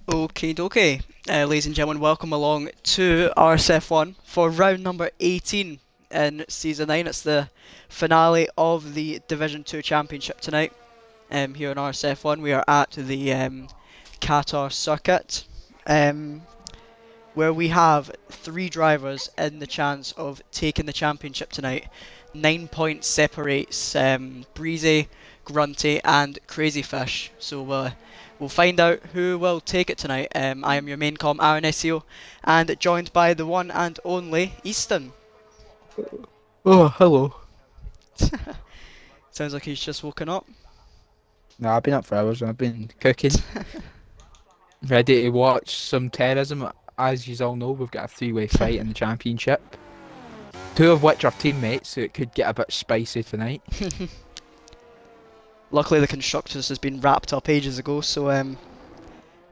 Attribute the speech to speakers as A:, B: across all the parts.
A: Okay, dokie. Ladies and gentlemen, welcome along to RSF1 for round number 18 in Season 9. It's the finale of the Division 2 Championship tonight. Here in RSF1, we are at the Qatar circuit, where we have three drivers in the chance of taking the championship tonight. 9 points separates Breezy, Grunty, and Crazy Fish. So we'll find out who will take it tonight. I am your main com, Aaron SEO, and joined by the one and only Easton.
B: Oh, hello.
A: Sounds like he's just woken up.
B: No, I've been up for hours and I've been cooking, ready to watch some terrorism. As you all know, we've got a three-way fight in the championship. Two of which are teammates, so it could get a bit spicy tonight.
A: Luckily, the constructors has been wrapped up ages ago, so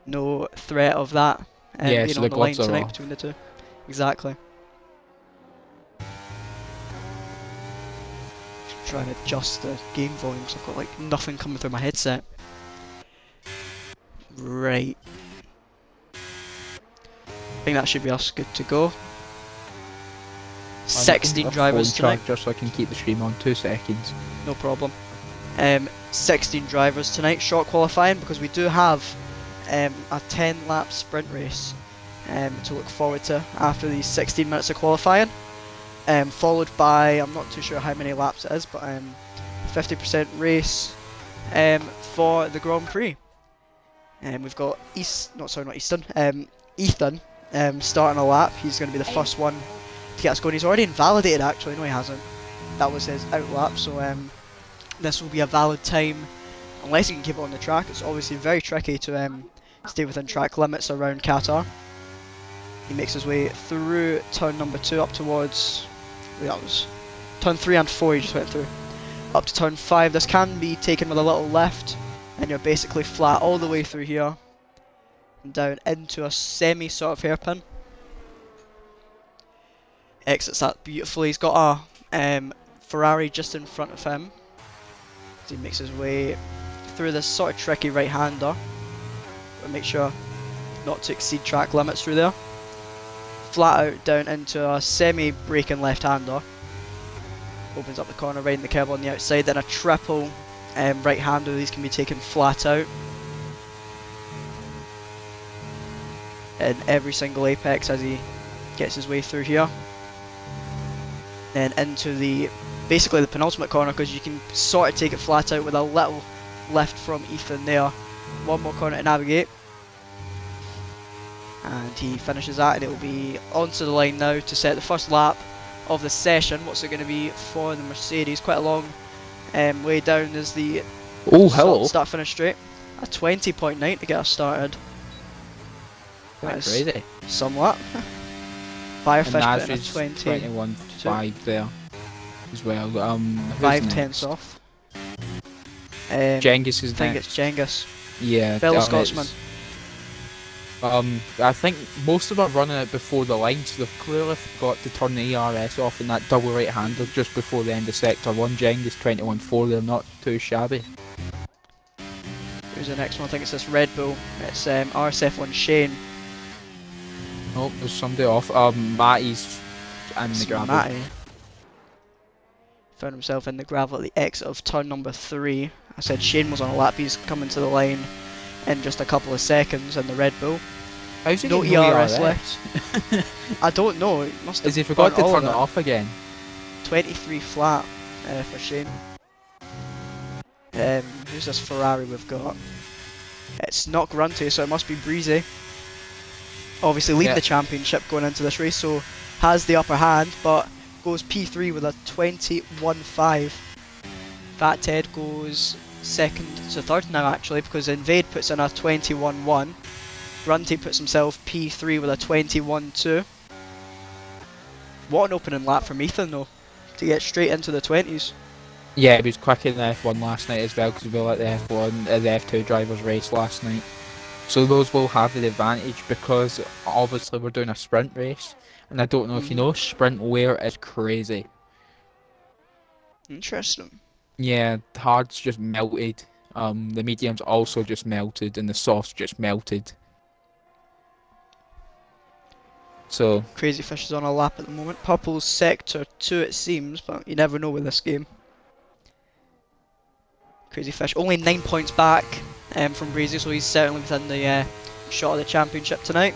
A: no threat of that
B: Yeah,
A: being
B: so
A: on
B: the
A: the line
B: gloves are
A: tonight
B: off.
A: between the two. Exactly. Trying to adjust the game volumes. I've got like nothing coming through my headset. Right. I think that should be us good to go.
B: I'm looking
A: 16
B: for a phone
A: drivers tonight.
B: charger so I can keep the stream on. 2 seconds.
A: No problem. 16 drivers tonight. Short qualifying because we do have a 10 lap sprint race to look forward to after these 16 minutes of qualifying. Followed by, I'm not too sure how many laps it is, but 50% race for the Grand Prix. We've got Ethan starting a lap. He's going to be the first one to get us going. He's already invalidated actually, no he hasn't. That was his out lap, so this will be a valid time unless he can keep it on the track. It's obviously very tricky to stay within track limits around Qatar. He makes his way through turn number 2 up towards, that was turn 3 and 4 he just went through. Up to turn 5, this can be taken with a little left and you're basically flat all the way through here and down into a semi sort of hairpin. Exits that beautifully. He's got a Ferrari just in front of him. So he makes his way through this sort of tricky right-hander, but make sure not to exceed track limits through there. Flat out down into a semi-braking left-hander. Opens up the corner, right in the curb on the outside, then a triple right-hander. These can be taken flat out. In every single apex as he gets his way through here. Then into basically the penultimate corner, because you can sort of take it flat out with a little lift from Ethan there. One more corner to navigate. And he finishes that, and it will be onto the line now to set the first lap of the session. What's it going to be for the Mercedes? Quite a long way down is the
B: Oh, hello.
A: start finish straight. A 20.9 to get us started. That
B: That's
A: is
B: crazy.
A: somewhat. Firefish
B: And
A: putting a
B: Naz is
A: 20.
B: 21.5 there as well. Who's
A: 5
B: next?
A: tenths off.
B: Cengiz
A: I
B: is
A: think
B: next.
A: it's Cengiz,
B: Yeah,
A: fellow
B: that
A: Scotsman.
B: is. I think most of them are running it before the line, so they've clearly forgot to turn the ERS off in that double right-hander just before the end of Sector 1. Cengiz 21.4, they're not too shabby.
A: Who's the next one? I think it's this Red Bull. It's RSF1 Shane.
B: Oh, there's somebody off. Matty's in the gravel.
A: Matty found himself in the gravel at the exit of turn number 3. I said Shane was on a lap. He's coming to the line in just a couple of seconds in the Red Bull.
B: How's he
A: No
B: getting no
A: ERS
B: ERS?
A: left. I don't know. It must have
B: Has he forgot
A: burnt
B: to
A: all of
B: turn it off again?
A: 23 flat for Shane. Who's this Ferrari we've got? It's not Grunty, so it must be Breezy. Obviously leading
B: Yeah.
A: the championship going into this race, so has the upper hand, but goes P3 with a 21.5. Fat Ted goes second to third now actually, because Invade puts in a 21.1. Grunty puts himself P3 with a 21.2. What an opening lap from Ethan though, to get straight into the 20s.
B: Yeah, he was quick in the F1 last night as well, because we were at the F1, the F2 drivers race last night. So those will have the advantage because obviously we're doing a sprint race, and I don't know if you know, sprint wear is crazy.
A: Interesting.
B: Yeah, the hard's just melted. The medium's also just melted, and the soft's just melted. So
A: Crazy Fish is on a lap at the moment. Purple's sector 2 it seems, but you never know with this game. Crazy Fish only 9 points back from Breezy, so he's certainly within the shot of the championship tonight.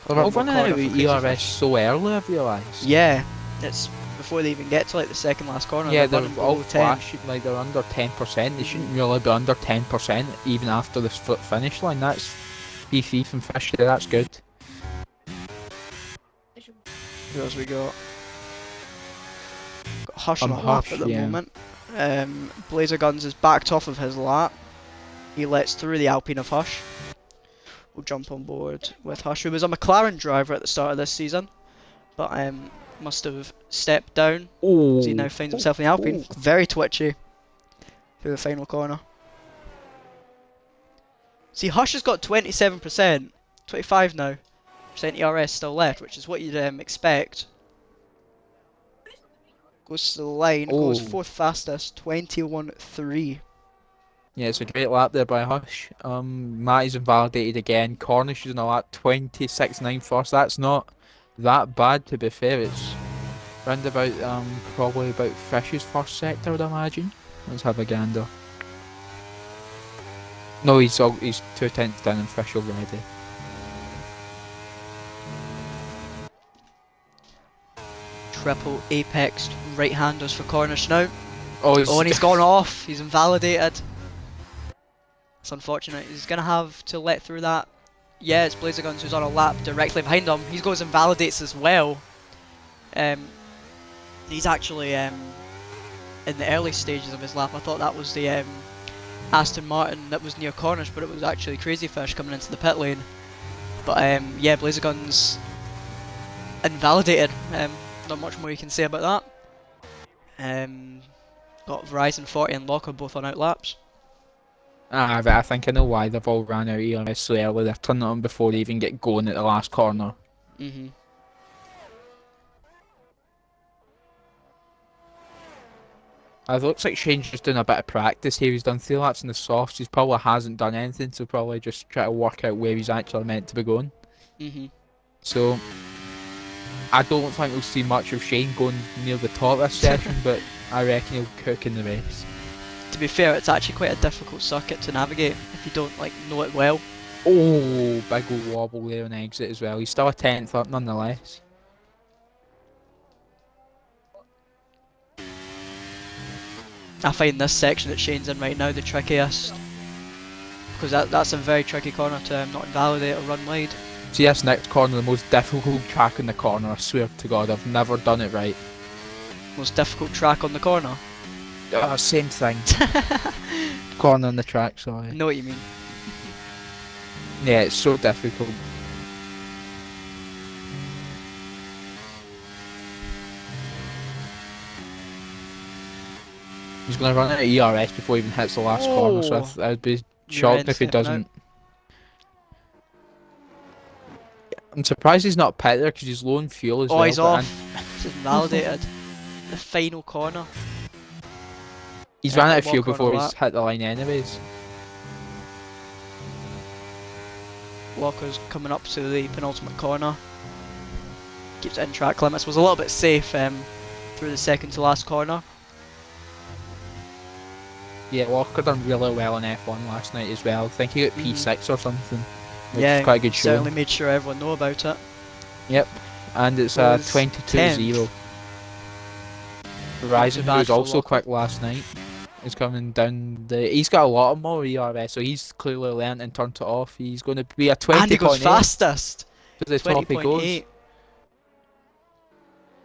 B: they're running out of ERS so early, I've realised.
A: Yeah, it's before they even get to like the second last corner.
B: Yeah,
A: they're
B: they're all
A: below 10.
B: flashing, like they're under 10%. They shouldn't really be under 10% even after this finish line. That's P3 from Fish there, that's good.
A: Who else we got? Got Hush on a lap
B: Hush,
A: at the
B: yeah.
A: moment. Blazer Guns is backed off of his lap. He lets through the Alpine of Hush. We'll jump on board with Hush, who was a McLaren driver at the start of this season, but must have stepped down
B: Oh,
A: as he now finds himself in the Alpine. Very twitchy through the final corner. See, Hush has got 27%, 25 now. ERS still left, which is what you'd expect. Goes to the line, goes fourth fastest, 21.3.
B: Yeah, it's a great lap there by Hush. Matty's invalidated again. Cornish is in a lap 26.9 first. That's not that bad, to be fair. It's round about probably about Fish's first sector, I'd imagine. Let's have a gander. No, he's 2 tenths down in Fish already.
A: Triple apexed right-handers for Cornish now.
B: Oh,
A: and he's gone off. He's invalidated. It's unfortunate. He's going to have to let through that. Yeah, it's Blazer Guns who's on a lap directly behind him. He goes and validates as well. He's actually in the early stages of his lap. I thought that was the Aston Martin that was near Cornish, but it was actually Crazy Fish coming into the pit lane. But yeah, Blazer Guns invalidated. Not much more you can say about that. Got Verizon 40 and Locker both on outlaps.
B: I think I know why they've all ran out of ERS so early. They're turning it on before they even get going at the last corner.
A: It
B: looks like Shane's just doing a bit of practice here. He's done 3 laps in the softs. He probably hasn't done anything, so probably just try to work out where he's actually meant to be going. So I don't think we'll see much of Shane going near the top this session, but I reckon he'll cook in the race.
A: To be fair, it's actually quite a difficult circuit to navigate if you don't know it well.
B: Oh, big old wobble there on exit as well. He's still a 10th up nonetheless.
A: I find this section that Shane's in right now the trickiest, because that's a very tricky corner to not invalidate or run wide.
B: See, this next corner, the most difficult track in the corner. I swear to God, I've never done it right.
A: Most difficult track on the corner?
B: Same thing. Corner on the track, sorry.
A: I know what you mean.
B: Yeah, it's so difficult. He's going to run out of ERS before he even hits the last corner, so I'd be shocked if he doesn't. I'm surprised he's not pit there because he's low on fuel as well.
A: Oh, he's off. He's invalidated. The final corner.
B: He's ran out of fuel before he's hit the line anyways.
A: Locker's coming up to the penultimate corner. Keeps it in track limits. Was a little bit safe through the second to last corner.
B: Yeah, Walker done really well in F1 last night as well. I think he got P6 or something.
A: Yeah,
B: quite a good show.
A: Certainly made sure everyone know about it.
B: Yep, and it's 22-0. Verizon, who was also quick last night, is coming down the. He's got a lot of more ERS, so he's clearly learned and turned it off. He's going to be a 20.8.
A: And he goes fastest.
B: To the top he goes.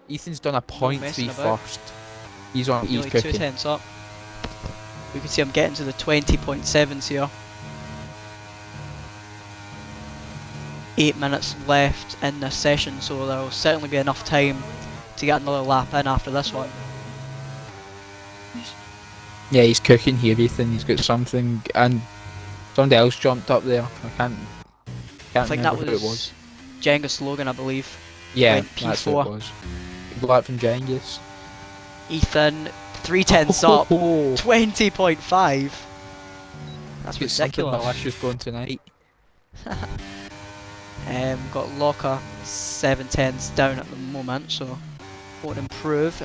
B: Ethan's done a 0.3 first. He's on. He's cooking.
A: 2 tenths up. We can see him getting to the 20.7s here. 8 minutes left in this session, so there will certainly be enough time to get another lap in after this one.
B: Yeah, he's cooking here, Ethan. He's got something, and somebody else jumped up there. I can't
A: I think that
B: remember who it was.
A: Genghis Logan, I believe.
B: Yeah,
A: P4.
B: that's what it was. Good luck from Genghis.
A: Ethan, 3 tenths up, 20.5. That's ridiculous.
B: Something malicious going tonight.
A: Got Locker 7/10s down at the moment, so won't improve.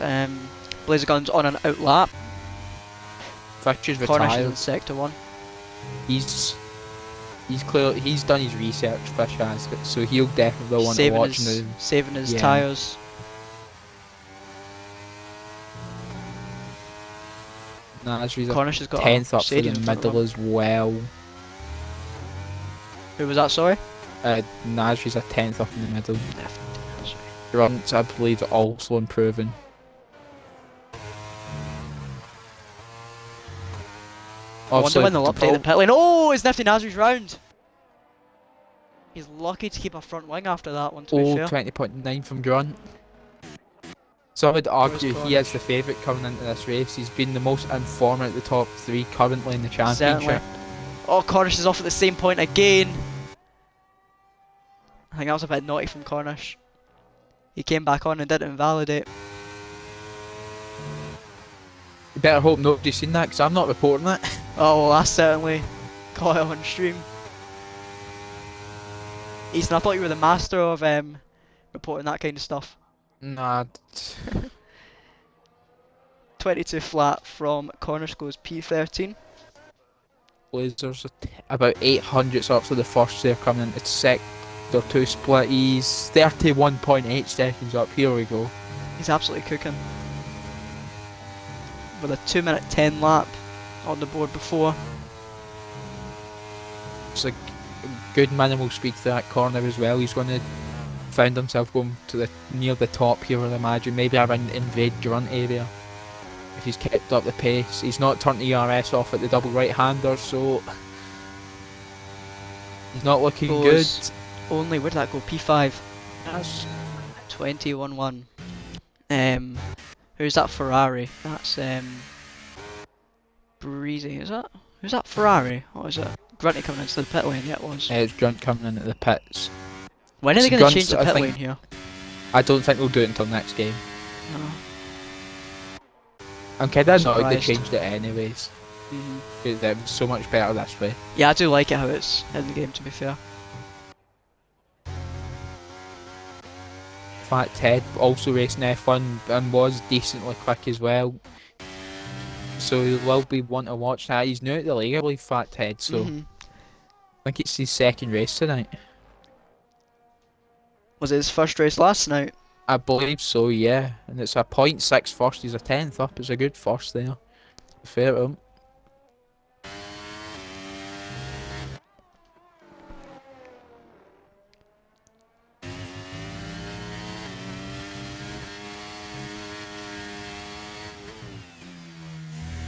A: Blazer Guns on an out lap.
B: Fisher's
A: Cornish is in
B: retired.
A: sector 1.
B: He's clear. He's done his research. Fish has, so he'll definitely want to watch
A: saving his
B: yeah.
A: tyres.
B: Nasri's
A: Cornish has got
B: 10th
A: a
B: up for
A: Mercedes
B: the
A: in front of
B: middle
A: him.
B: as well.
A: Who was that, sorry?
B: Nasri's a 10th up in the middle. Grunts, I believe, are also improving.
A: I wonder when they'll update the pit lane. Oh, it's Nifty Nasri's round! He's lucky to keep a front wing after that one, to be fair.
B: 20.9 from Grunt. So I would argue
A: Cornish.
B: he is the favourite coming into this race. He's been the most informed at the top 3 currently in the championship.
A: Certainly. Oh, Cornish is off at the same point again. I think that was a bit naughty from Cornish. He came back on and didn't invalidate.
B: You better hope nobody's seen that, because I'm not reporting it.
A: Oh, well, that's certainly caught it on stream. Ethan, I thought you were the master of reporting that kind of stuff.
B: Nah.
A: 22 flat from Cornish goes P13.
B: Blazers about 800s up to the first there coming into sector 2 split. He's 31.8 seconds up. Here we go.
A: He's absolutely cooking. With a 2 minute 10 lap on the board before.
B: It's a good minimal speed to that corner as well. He's going to find himself going to the near the top here, I imagine, maybe around invade Grunt area if he's kept up the pace. He's not turned the ERS off at the double right hander, so he's not looking good.
A: Only, where did that go? P5.
B: That's
A: 21-1. Who's that Ferrari? That's Breezy, is that? Who's that Ferrari? What is it? Grunty coming into the pit lane, yeah it was.
B: it's Grunt coming into the pits.
A: When are they going to change the
B: I
A: pit
B: think-
A: lane here?
B: I don't think they'll do it until next game.
A: No.
B: I'm kinda annoyed they
A: Surprised.
B: changed it anyways. It was so much better this way.
A: Yeah, I do like it how it's in the game, to be fair.
B: Fat Ted also racing F1 and was decently quick as well. So he will be one to watch that. He's new at the league, I believe, Fat Ted, so I think it's his second race tonight.
A: Was it his first race last night?
B: I believe so, yeah. And it's a 0.6 first, he's a 10th up, it's a good first there. Fair to him.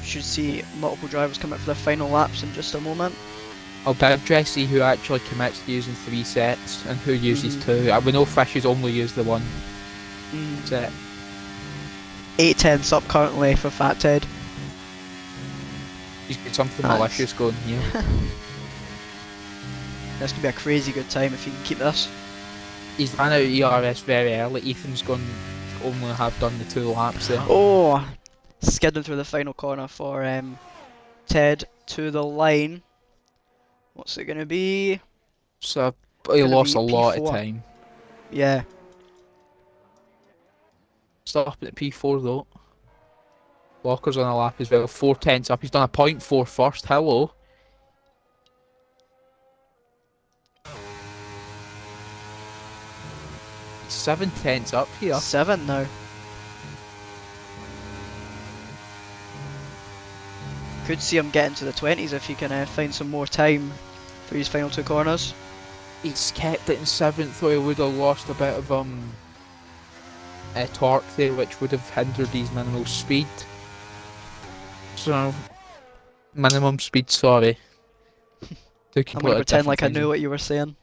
A: Should see multiple drivers come out for their final laps in just a moment.
B: I'll be interested to see who actually commits to using 3 sets and who uses 2. We know Fishes only use the 1 set.
A: 8/10s up currently for Fat Ted.
B: He's got something
A: Nice.
B: malicious going here.
A: This could be a crazy good time if you can keep this.
B: He's ran out of ERS very early. Ethan's going to only have done the 2 laps there.
A: Oh, skidding through the final corner for Ted to the line. What's it going to be?
B: So he
A: Gonna
B: lost
A: be
B: a lot of
A: P4.
B: time.
A: Yeah.
B: Still up at P4 though. Walker's on a lap as well. 4/10s up. He's done a 0.4 first. Hello. He's 7/10s up here.
A: 7 now. Could see him getting to the 20s if he can find some more time for his final 2 corners.
B: He's kept it in 7th, or he would have lost a bit of torque there, which would have hindered his minimal speed. So, minimum speed, sorry.
A: I'm going to pretend like I knew what you were saying.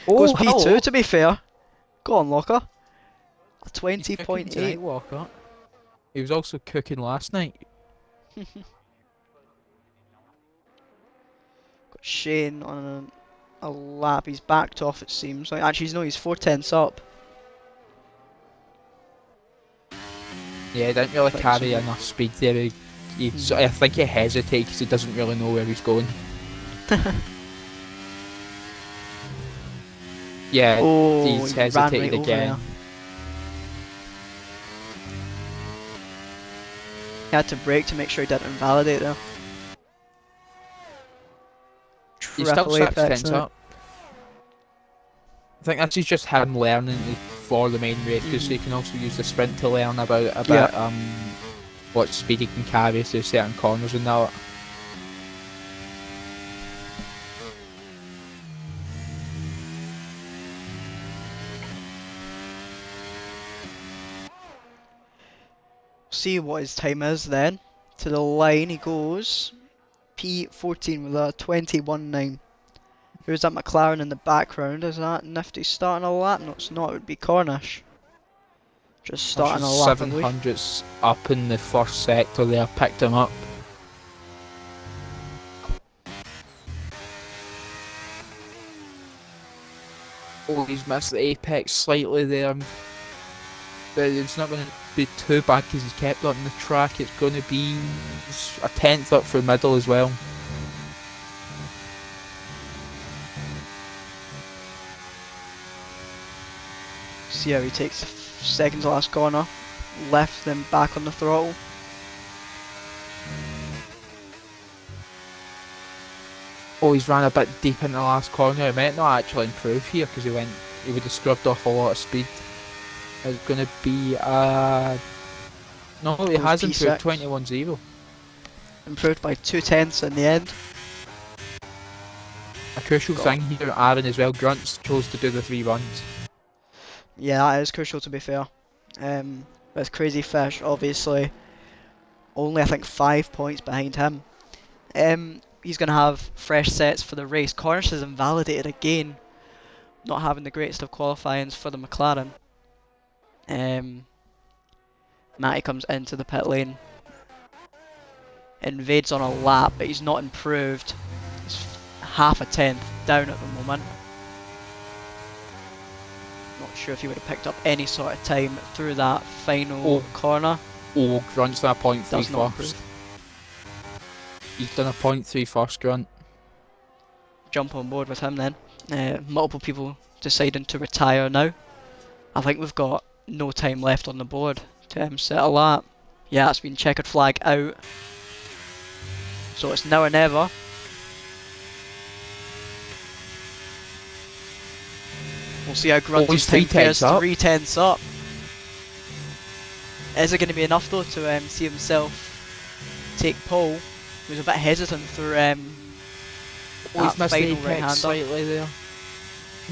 B: Oh,
A: Goes P2
B: hello.
A: to be fair. Go on, Locker. A
B: He's cooking
A: 20.8.
B: tonight, Walker. He was also cooking last night.
A: Got Shane on a lap. He's backed off, it seems. Like, actually, no, he's 4/10s up.
B: Yeah, he didn't really
A: Quite
B: carry
A: smooth.
B: enough speed there. I think he hesitates because he doesn't really know where he's going. Yeah,
A: Oh,
B: he's
A: he ran right
B: hesitated
A: over there.
B: again.
A: He had to brake to make sure he didn't invalidate there.
B: He's still
A: Triple
B: six
A: apex
B: tenths
A: now.
B: up. I think this is just him learning for the main race, because he can also use the sprint to learn about a
A: Yeah.
B: bit what speed he can carry through certain corners and that.
A: See what his time is then. To the line he goes. P14 with a 21.9. Who's that McLaren in the background? Is that Nifty starting a lap? No, it's not. It would be Cornish. Just starting
B: Versus
A: a lap, I believe.
B: 700s up in the first sector there, picked him up. Oh, he's missed the apex slightly there. But it's not going to be too bad because he's kept on the track. It's going to be a tenth up through middle as well.
A: See how he takes the second to last corner. Left, then back on the throttle.
B: Oh, he's ran a bit deep in the last corner. He might not actually improve here because he would have scrubbed off a lot of speed. It's going to be no, he has improved. 21.0.
A: Improved by 2/10 in the end.
B: A crucial thing here, Aaron, as well. Grunts chose to do the 3 runs.
A: Yeah, that is crucial to be fair. With Crazy Fish, obviously, only I think 5 points behind him. He's going to have fresh sets for the race. Cornish is invalidated again, not having the greatest of qualifyings for the McLaren. Matty comes into the pit lane, invades on a lap, but he's not improved. He's half a tenth down at the moment. Not sure if he would have picked up any sort of time through that final corner.
B: Oh, Grunt's done a 0.3
A: Does not
B: first.
A: improve.
B: He's done a 0.3 first, Grunt.
A: Jump on board with him then. Multiple people deciding to retire now. I think we've got no time left on the board to set a lap. Yeah, it's been checkered flag out. So it's now or never. We'll see how Grunty's time fares. 3/10 up. Is it going to be enough though to see himself take pole? He was a bit hesitant through that final right-hander.
B: Slightly there.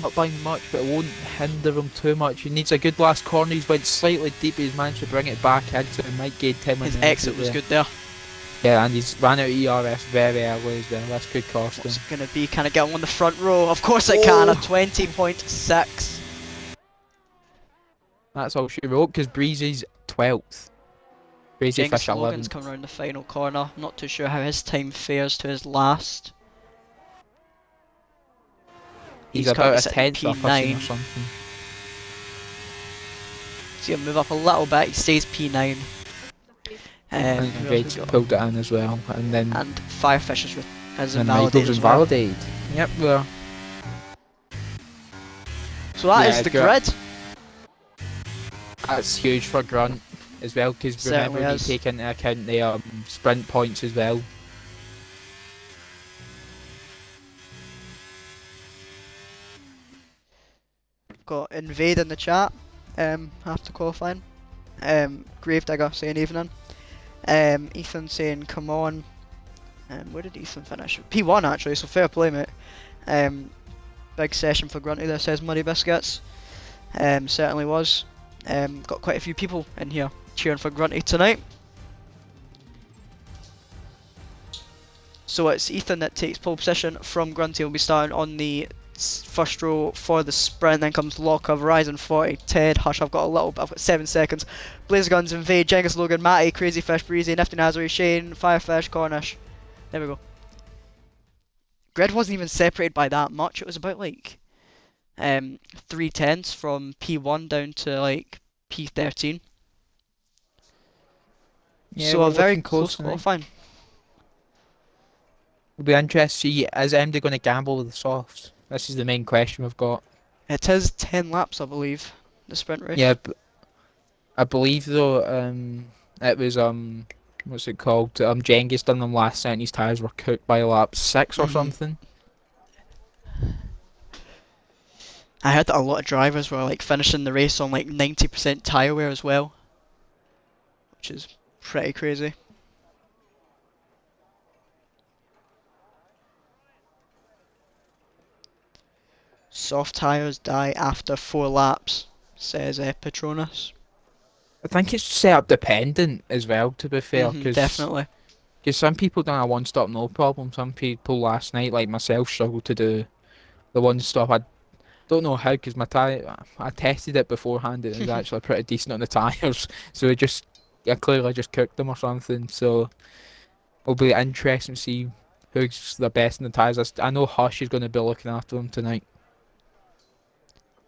B: Not by much, but it won't hinder him too much. He needs a good last corner. He's went slightly deep, he's managed to bring it back in, so he might gain 10 minutes.
A: His exit was good there.
B: Yeah, and he's ran out of ERS very early as well. That's good costing.
A: What's it going to be? Can it get on the front row? Of course it can, a 20.6.
B: That's all she wrote, because Breezy's 12th. Breezy Fish 11th.
A: Logan's coming around the final corner. Not too sure how his time fares to his last.
B: He's about a tenth up or something.
A: See him move up a little bit, he stays P9.
B: And Vade's pulled it in as well. And
A: Firefish has
B: invalidated.
A: Invalidated.
B: Yep, well.
A: So that is the grid.
B: That's huge for Grunt as well, because remember we take into account the sprint points as well.
A: Got Invade in the chat after qualifying. Gravedigger saying evening. Ethan saying come on. Where did Ethan finish? P1 actually, so fair play, mate. Big session for Grunty there, says Muddy Biscuits. Certainly was. Got quite a few people in here cheering for Grunty tonight. So it's Ethan that takes pole position from Grunty. Will be starting on the first row for the sprint. Then comes Locker, Verizon 40, Ted, Hush. I've got 7 seconds. Blazer Guns, Invade, Jengus Logan, Matty, Crazy Fish, Breezy, Nifty Nazari, Shane, Firefish, Cornish. There we go. Grid wasn't even separated by that much. It was about like 3/10 from P1 down to like P13. Yeah, so a very close qualifying.
B: It'll be interesting to see, is MD going to gamble with the softs? This is the main question we've got.
A: It is 10 laps, I believe, the sprint race.
B: Yeah, I believe though, it was what's it called? Jengis done them last night, and his tires were cooked by lap 6 or
A: hmm
B: something.
A: I heard that a lot of drivers were like finishing the race on like 90% tyre wear as well, which is pretty crazy. Soft tyres die after 4 laps, says Petronas.
B: I think it's setup dependent as well. To be fair, because
A: Definitely.
B: some people done a one stop no problem. Some people last night, like myself, struggled to do the one stop. I don't know how because my tire. I tested it beforehand and it was actually pretty decent on the tires. So I clearly just cooked them or something. So it'll be interesting to see who's the best in the tires. I know Hush is going to be looking after them tonight.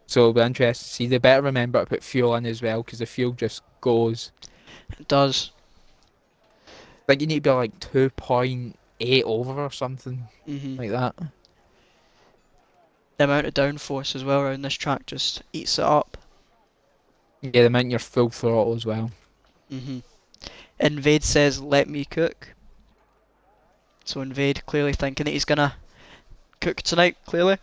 B: So it'll be interesting to see. They better remember to put fuel in as well because the fuel just goes.
A: It does.
B: Like you need to be like 2.8 over or something
A: hmm
B: like that.
A: The amount of downforce as well around this track just eats it up.
B: Yeah, they meant your full throttle as well.
A: hmm Invade says, let me cook. So Invade clearly thinking that he's gonna cook tonight, clearly.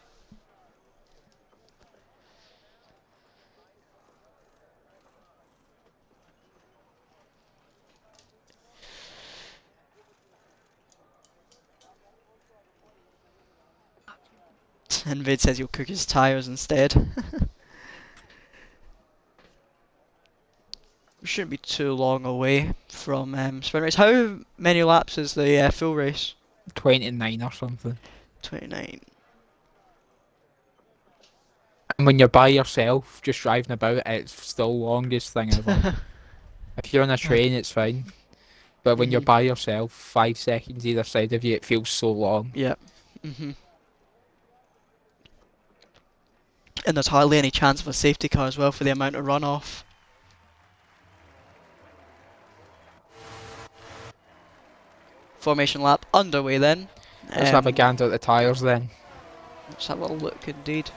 A: Invade says he'll cook his tyres instead. We shouldn't be too long away from sprint race. How many laps is the full race?
B: 29 or something.
A: 29.
B: And when you're by yourself, just driving about, it's still the longest thing ever. If you're on a train, it's fine. But when you're
A: hmm
B: by yourself, 5 seconds either side of you, it feels so long.
A: Yep. hmm And there's hardly any chance of a safety car as well for the amount of runoff. Formation lap underway then.
B: Let's have a
A: Um,
B: gander at the tyres then.
A: let's have a look indeed.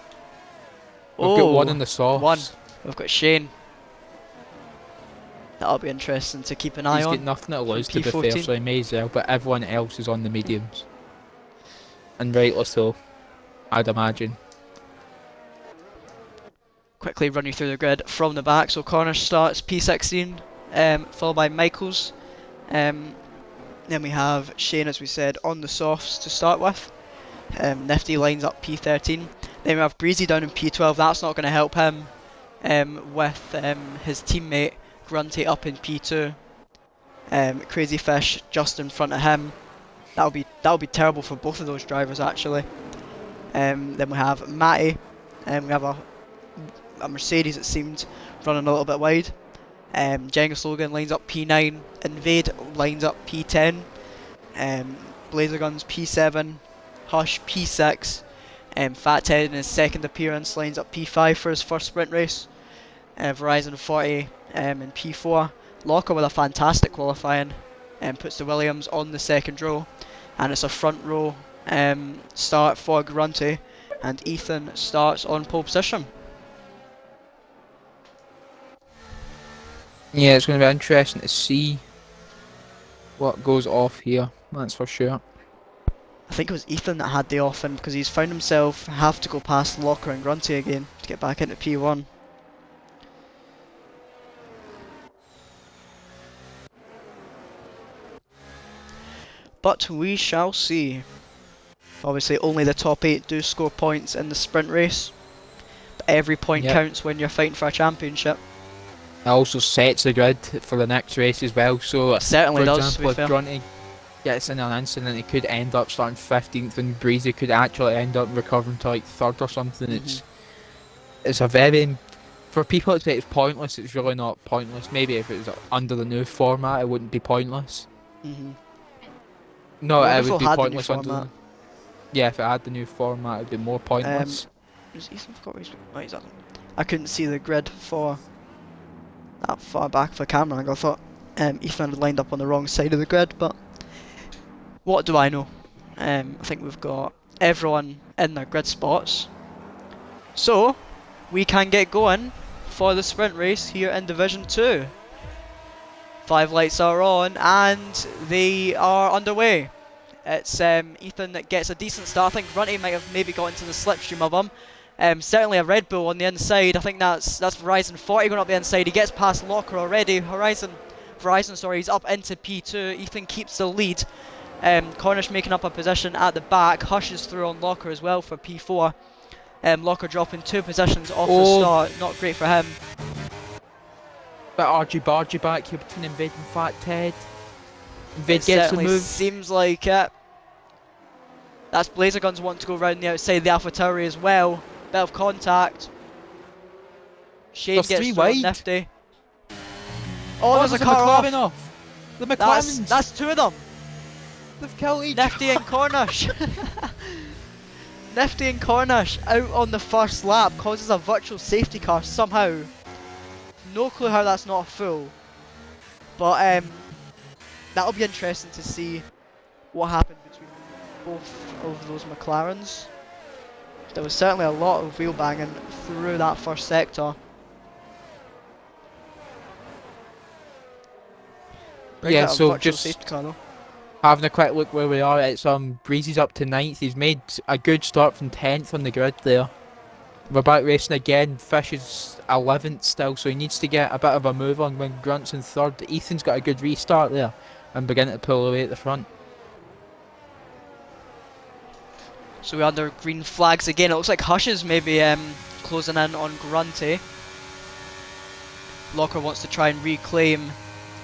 B: We've got one
A: Oh,
B: in the
A: one.
B: softs.
A: We've got Shane. That'll be interesting to keep an eye
B: He's got
A: on.
B: nothing to lose to be fair,
A: P14.
B: so he may as well, but everyone else is on the mediums. And rightly so, I'd imagine.
A: Quickly run you through the grid from the back. So corner starts P16, followed by Michaels. Then we have Shane, as we said, on the softs to start with. Nifty lines up P13. Then we have Breezy down in P12. That's not going to help him with his teammate Grunty up in P2. Crazy Fish just in front of him. That'll be terrible for both of those drivers actually. Then we have Matty. We have a Mercedes, it seemed, running a little bit wide. Jenga Slogan lines up P9. Invade lines up P10. Blazer Guns P7. Hush P6. Fat Ted in his second appearance lines up P5 for his first sprint race. Verizon 40 in P4. Locker with a fantastic qualifying puts the Williams on the second row, and it's a front row start for Grunty, and Ethan starts on pole position.
B: Yeah, it's going to be interesting to see what goes off here, that's for sure.
A: I think it was Ethan that had the off in because he's found himself have to go past Locker and Grunty again to get back into P1. But we shall see. Obviously only the top 8 do score points in the sprint race, but every point
B: Yep.
A: counts when you're fighting for a championship.
B: It also sets the grid for the next race as well, so
A: It certainly
B: for
A: does, to be
B: example, if
A: fair.
B: Grunty gets in an incident, he could end up starting 15th and Breezy could actually end up recovering to like 3rd or something. It's a very, for people that say it's pointless, it's really not pointless. Maybe if it was under the new format it wouldn't be pointless. No, it
A: Wonderful
B: would be
A: had the new
B: pointless under
A: format.
B: yeah, if it had the new format it would be more pointless.
A: Is Ethan forgot where he's at? I couldn't see the grid for that far back of the camera. I thought Ethan had lined up on the wrong side of the grid, but what do I know? I think we've got everyone in their grid spots. So we can get going for the sprint race here in Division 2. 5 lights are on and they are underway. It's Ethan that gets a decent start. I think Runty might have maybe got into the slipstream of him. Certainly a Red Bull on the inside. I think that's Verizon 40 going up the inside. He gets past Locker already. Verizon, sorry, he's up into P2. Ethan keeps the lead. Cornish making up a position at the back. Hush is through on Locker as well for P4. Locker dropping 2 positions off the start. Not great for him.
B: Bit argy-bargy back here between Invade and Fat Ted. Invade
A: It
B: gets the
A: certainly
B: move.
A: seems like it. That's Blazer Guns wanting to go round the outside the Alpha Tower as well. Bit of contact. Shane
B: There's
A: gets
B: 3
A: through on
B: wide.
A: Nifty. Oh, there's a car
B: McLaren
A: off.
B: off. The McLarens.
A: That's 2 of them.
B: They've killed each
A: Nifty and Cornish. Nifty and Cornish out on the first lap causes a virtual safety car somehow. No clue how that's not a full. But that'll be interesting to see what happened between both of those McLarens. There was certainly a lot of wheel banging through that first sector.
B: Yeah, so
A: virtual
B: just
A: safety car though.
B: having a quick look where we are. It's Breezy's up to 9th. He's made a good start from 10th on the grid there. We're back racing again. Fish is 11th still, so he needs to get a bit of a move on when Grunt's in 3rd. Ethan's got a good restart there and beginning to pull away at the front.
A: So we're under green flags again. It looks like Hush is maybe closing in on Grunty. Locker wants to try and reclaim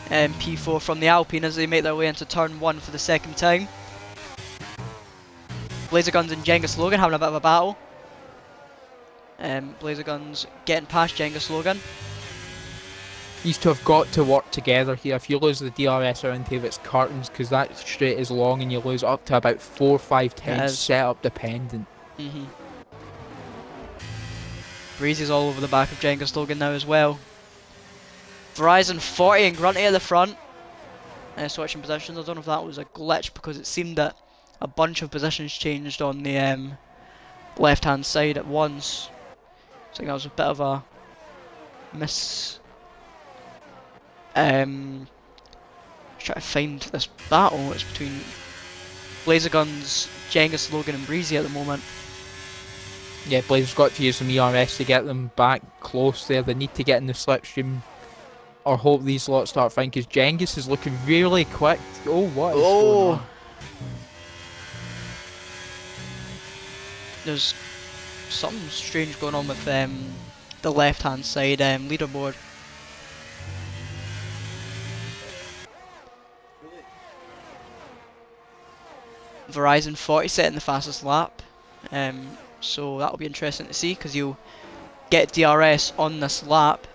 A: P4 from the Alpine as they make their way into turn 1 for the second time. Blazer Guns and Jenga Slogan having a bit of a battle. Blazer Guns getting past Jenga Slogan.
B: These two have got to work together here. If you lose the DRS around here, it's curtains because that straight is long and you lose up to about 4, 5 tenths setup dependent.
A: Breezy's all over the back of Jenga Slogan now as well. Verizon 40 and Grunty at the front. Switching positions. I don't know if that was a glitch because it seemed that a bunch of positions changed on the left hand side at once. I think that was a bit of a miss. Trying to find this battle. It's between Blazer Guns, Jenga Slogan and Breezy at the moment.
B: Yeah, Blazer's got to use some ERS to get them back close there. They need to get in the slipstream or hope these lots start fine because Jengis is looking really quick. Oh, what is going on?
A: There's something strange going on with the left hand side leaderboard. Verizon 40 setting the fastest lap, so that'll be interesting to see because you'll get DRS on this lap.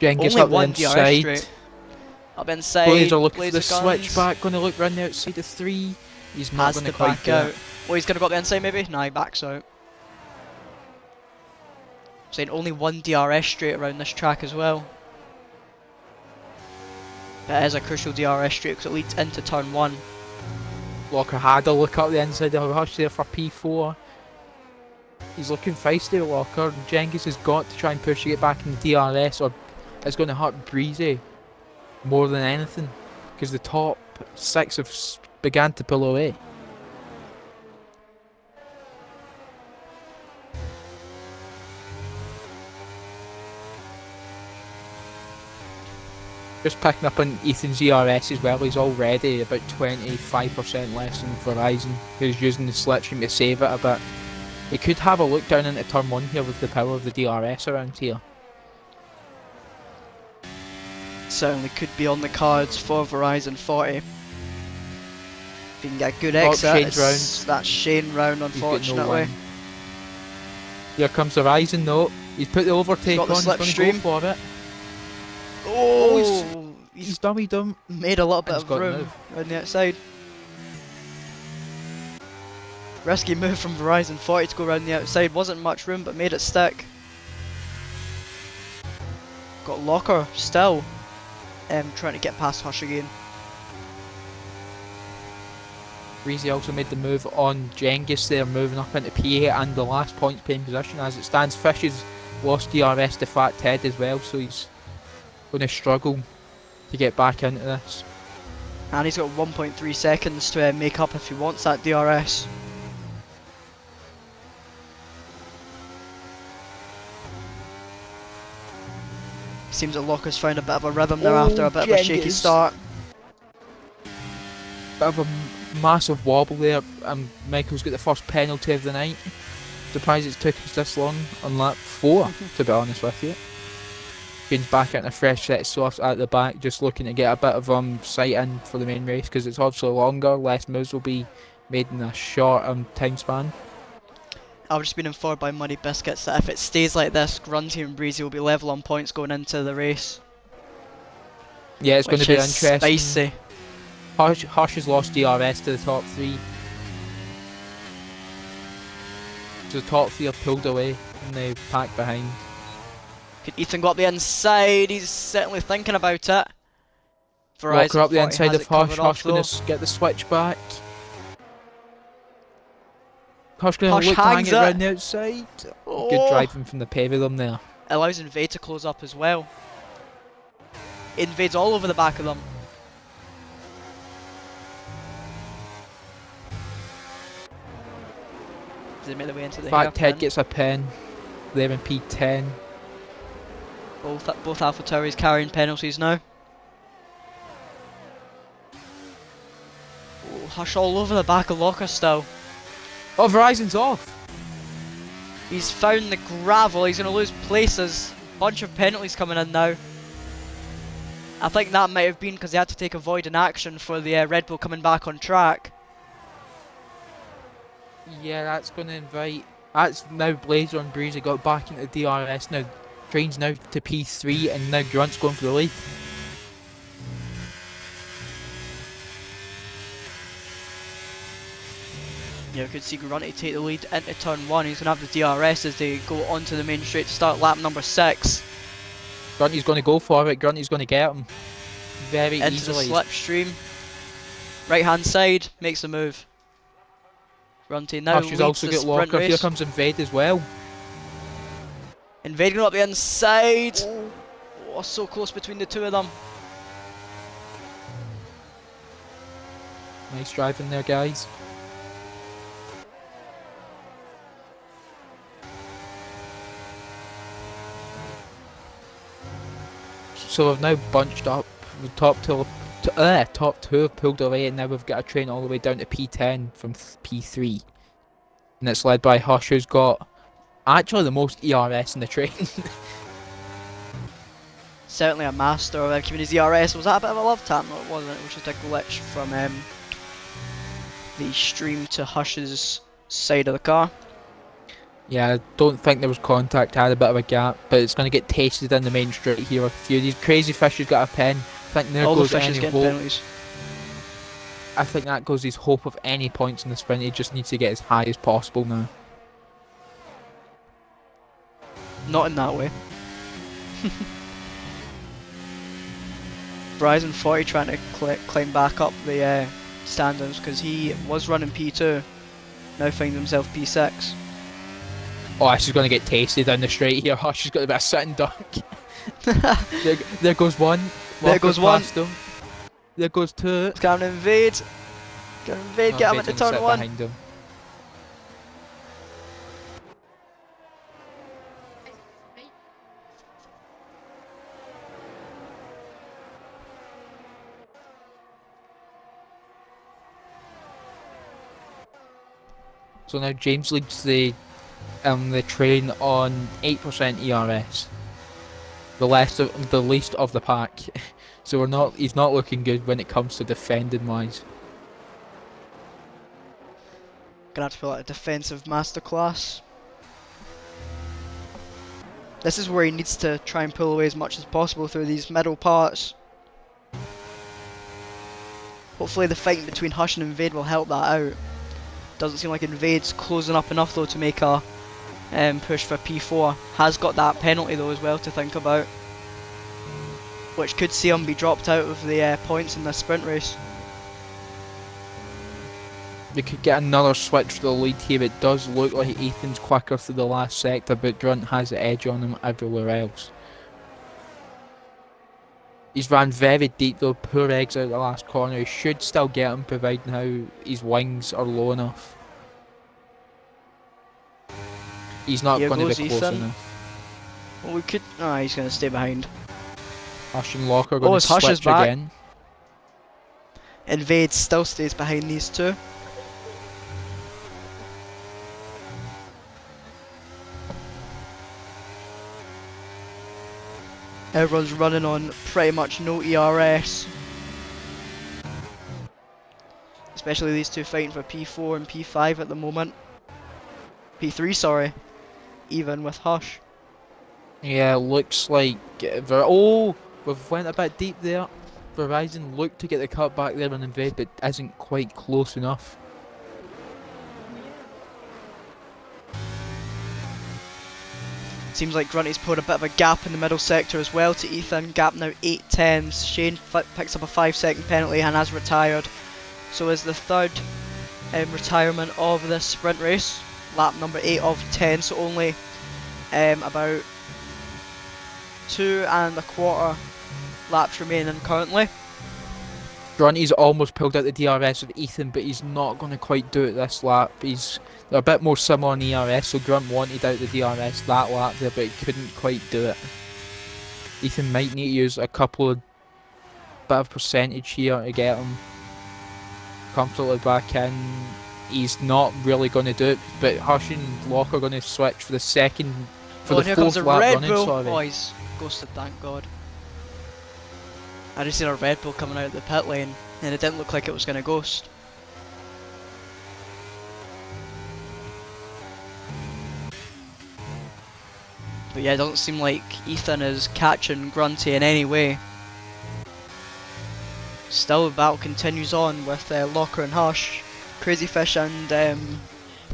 B: Jengis
A: Only
B: up
A: one
B: the
A: DRS
B: inside.
A: straight. Up inside.
B: Blazer looking for
A: Blazer
B: the switchback, going to look round the outside of 3. He's not
A: has
B: going
A: to
B: to quite
A: back
B: do
A: out.
B: it.
A: Oh, he's going to go up the inside maybe? No, he backs out. Saying only one DRS straight around this track as well. That is a crucial DRS straight because it leads into turn 1.
B: Locker had a look up the inside of Hush there for P4. He's looking feisty, Locker. Jengis has got to try and push to get back in the DRS or it's going to hurt Breezy more than anything because the top 6 have began to pull away. Just picking up on Ethan's ERS as well, he's already about 25% less than Verizon, who's using the slipstream to save it a bit. He could have a look down into turn 1 here with the power of the DRS around here.
A: Certainly could be on the cards for Verizon 40. If you can get a good exit, that's Shane round unfortunately.
B: Here comes Verizon though, he's put the overtake on, he's going to go for it.
A: Oh,
B: he's dummy dumb.
A: Made a little bit of room on the outside. Risky move from Verizon 40 to go around the outside. Wasn't much room, but made it stick. Got Locker still trying to get past Hush again.
B: Breezy also made the move on Jengis there, moving up into P8 and the last points paying position. As it stands, Fish is lost DRS to Fat Ted as well, so he's going to struggle to get back into this.
A: And he's got 1.3 seconds to make up if he wants that DRS. Seems that Locker's found a bit of a rhythm there after a bit of a shaky start.
B: Bit of a massive wobble there, and Michael's got the first penalty of the night. Surprised it's took us this long on lap 4, to be honest with you. Gains back into a fresh set of softs at the back, just looking to get a bit of sight in for the main race, because it's obviously longer, less moves will be made in a short time span.
A: I've just been informed by Muddy Biscuits that if it stays like this, Grunty and Breezy will be level on points going into the race.
B: Yeah, it's going to be interesting.
A: Spicy.
B: Hush has lost DRS to the top 3. So the top 3 are pulled away and the pack behind.
A: Could Ethan go up the inside? He's certainly thinking about it.
B: Walker up the inside of Hush. Hush
A: going
B: to get the switch back. Hush going to look to hang it around the outside.
A: Oh.
B: Good driving from the pair of them there.
A: Allows Invade to close up as well. Invades all over the back of them. Does he make the way into the
B: Fact Head gets a pen. They're in P10.
A: Both Alpha Tauris carrying penalties now. Oh, Hush all over the back of Locker still.
B: Oh, Verizon's off.
A: He's found the gravel. He's going to lose places. Bunch of penalties coming in now. I think that might have been because he had to take a void in action for the Red Bull coming back on track.
B: Yeah, that's going to invite. That's now Blazer and Breezy got back into DRS now. Train's now to P3 and now Grunt's going for the lead.
A: Yeah, we could see Grunty take the lead into turn 1. He's going to have the DRS as they go onto the main straight to start lap number 6.
B: Grunty's going to go for it. Grunty's going to get him very
A: into
B: easily.
A: The slipstream. Right hand side, makes the move. Grunty now leads
B: also
A: the
B: got
A: sprint
B: Locker.
A: race.
B: Here comes Invade as well.
A: Invade going up the inside. Oh, so close between the two of them.
B: Nice driving there, guys. So we've now bunched up. The top two have pulled away, and now we've got a train all the way down to P10 from P3, and it's led by Hush, who's got actually the most ERS in the train.
A: Certainly a master of keeping his ERS. Was that a bit of a love tap? No, it wasn't. It was just a glitch from the stream to Hush's side of the car.
B: Yeah, I don't think there was contact. I had a bit of a gap, but it's going to get tasted in the main straight here. A few of these crazy fishes got a pen. I think there
A: all
B: goes
A: the fishes
B: any
A: getting
B: hope.
A: penalties.
B: I think that goes his hope of any points in the sprint. He just needs to get as high as possible now.
A: Not in that way. Verizon 40 trying to climb back up the standings because he was running P2. Now finds himself P6.
B: Oh, this is going to get tasted down the straight here. Hush has got a bit of sitting duck. there goes one.
A: There goes one.
B: Him. There goes two.
A: It's going to Invade. Going to Invade, get him into turn 1.
B: Behind him. So now James leads the train on 8% ERS. The least of the pack. So he's not looking good when it comes to defending wise.
A: Gonna have to feel like a defensive masterclass. This is where he needs to try and pull away as much as possible through these middle parts. Hopefully the fight between Hush and Invade will help that out. Doesn't seem like Invade's closing up enough though to make a push for P4. Has got that penalty though as well to think about, which could see him be dropped out of the points in the sprint race.
B: we could get another switch for the lead here. It does look like Ethan's quicker through the last sector, but Grunt has the edge on him everywhere else. He's ran very deep though, poor exit at the last corner. He should still get him, providing how his wings are low enough. He's not
A: Here
B: going to be
A: goes
B: close
A: Ethan.
B: enough.
A: Well, we could. Oh, he's going to stay behind.
B: Hush and Locke are going to
A: As Hush is
B: switch
A: back.
B: again.
A: Invade still stays behind these two. Everyone's running on pretty much no ERS. Especially these two fighting for P4 and P5 at the moment. P3, sorry. Even with Hush.
B: Yeah, looks like... Oh! We've went a bit deep there. Verizon looked to get the cut back there and invade, but isn't quite close enough.
A: Seems like Grunty's put a bit of a gap in the middle sector as well to Ethan. Gap now 8/10. Shane picks up a 5-second penalty and has retired. So is the third retirement of this sprint race. Lap number 8 of 10, so only about 2.25 laps remaining currently.
B: Grunty's almost pulled out the DRS with Ethan, but he's not going to quite do it this lap. They're a bit more similar on ERS, so Grunt wanted out the DRS that lap there, but he couldn't quite do it. Ethan might need to use a couple of bit of percentage here to get him comfortably back in. He's not really going to do it, but Hush and Locke are going to switch for the second, for the
A: here comes
B: fourth
A: a
B: lap
A: Red
B: running,
A: Bull.
B: sorry.
A: Oh, he's ghosted, thank God. I just seen a Red Bull coming out of the pit lane, and it didn't look like it was going to ghost. But yeah, it doesn't seem like Ethan is catching Grunty in any way. Still, the battle continues on with Locker and Hush. Crazy Fish and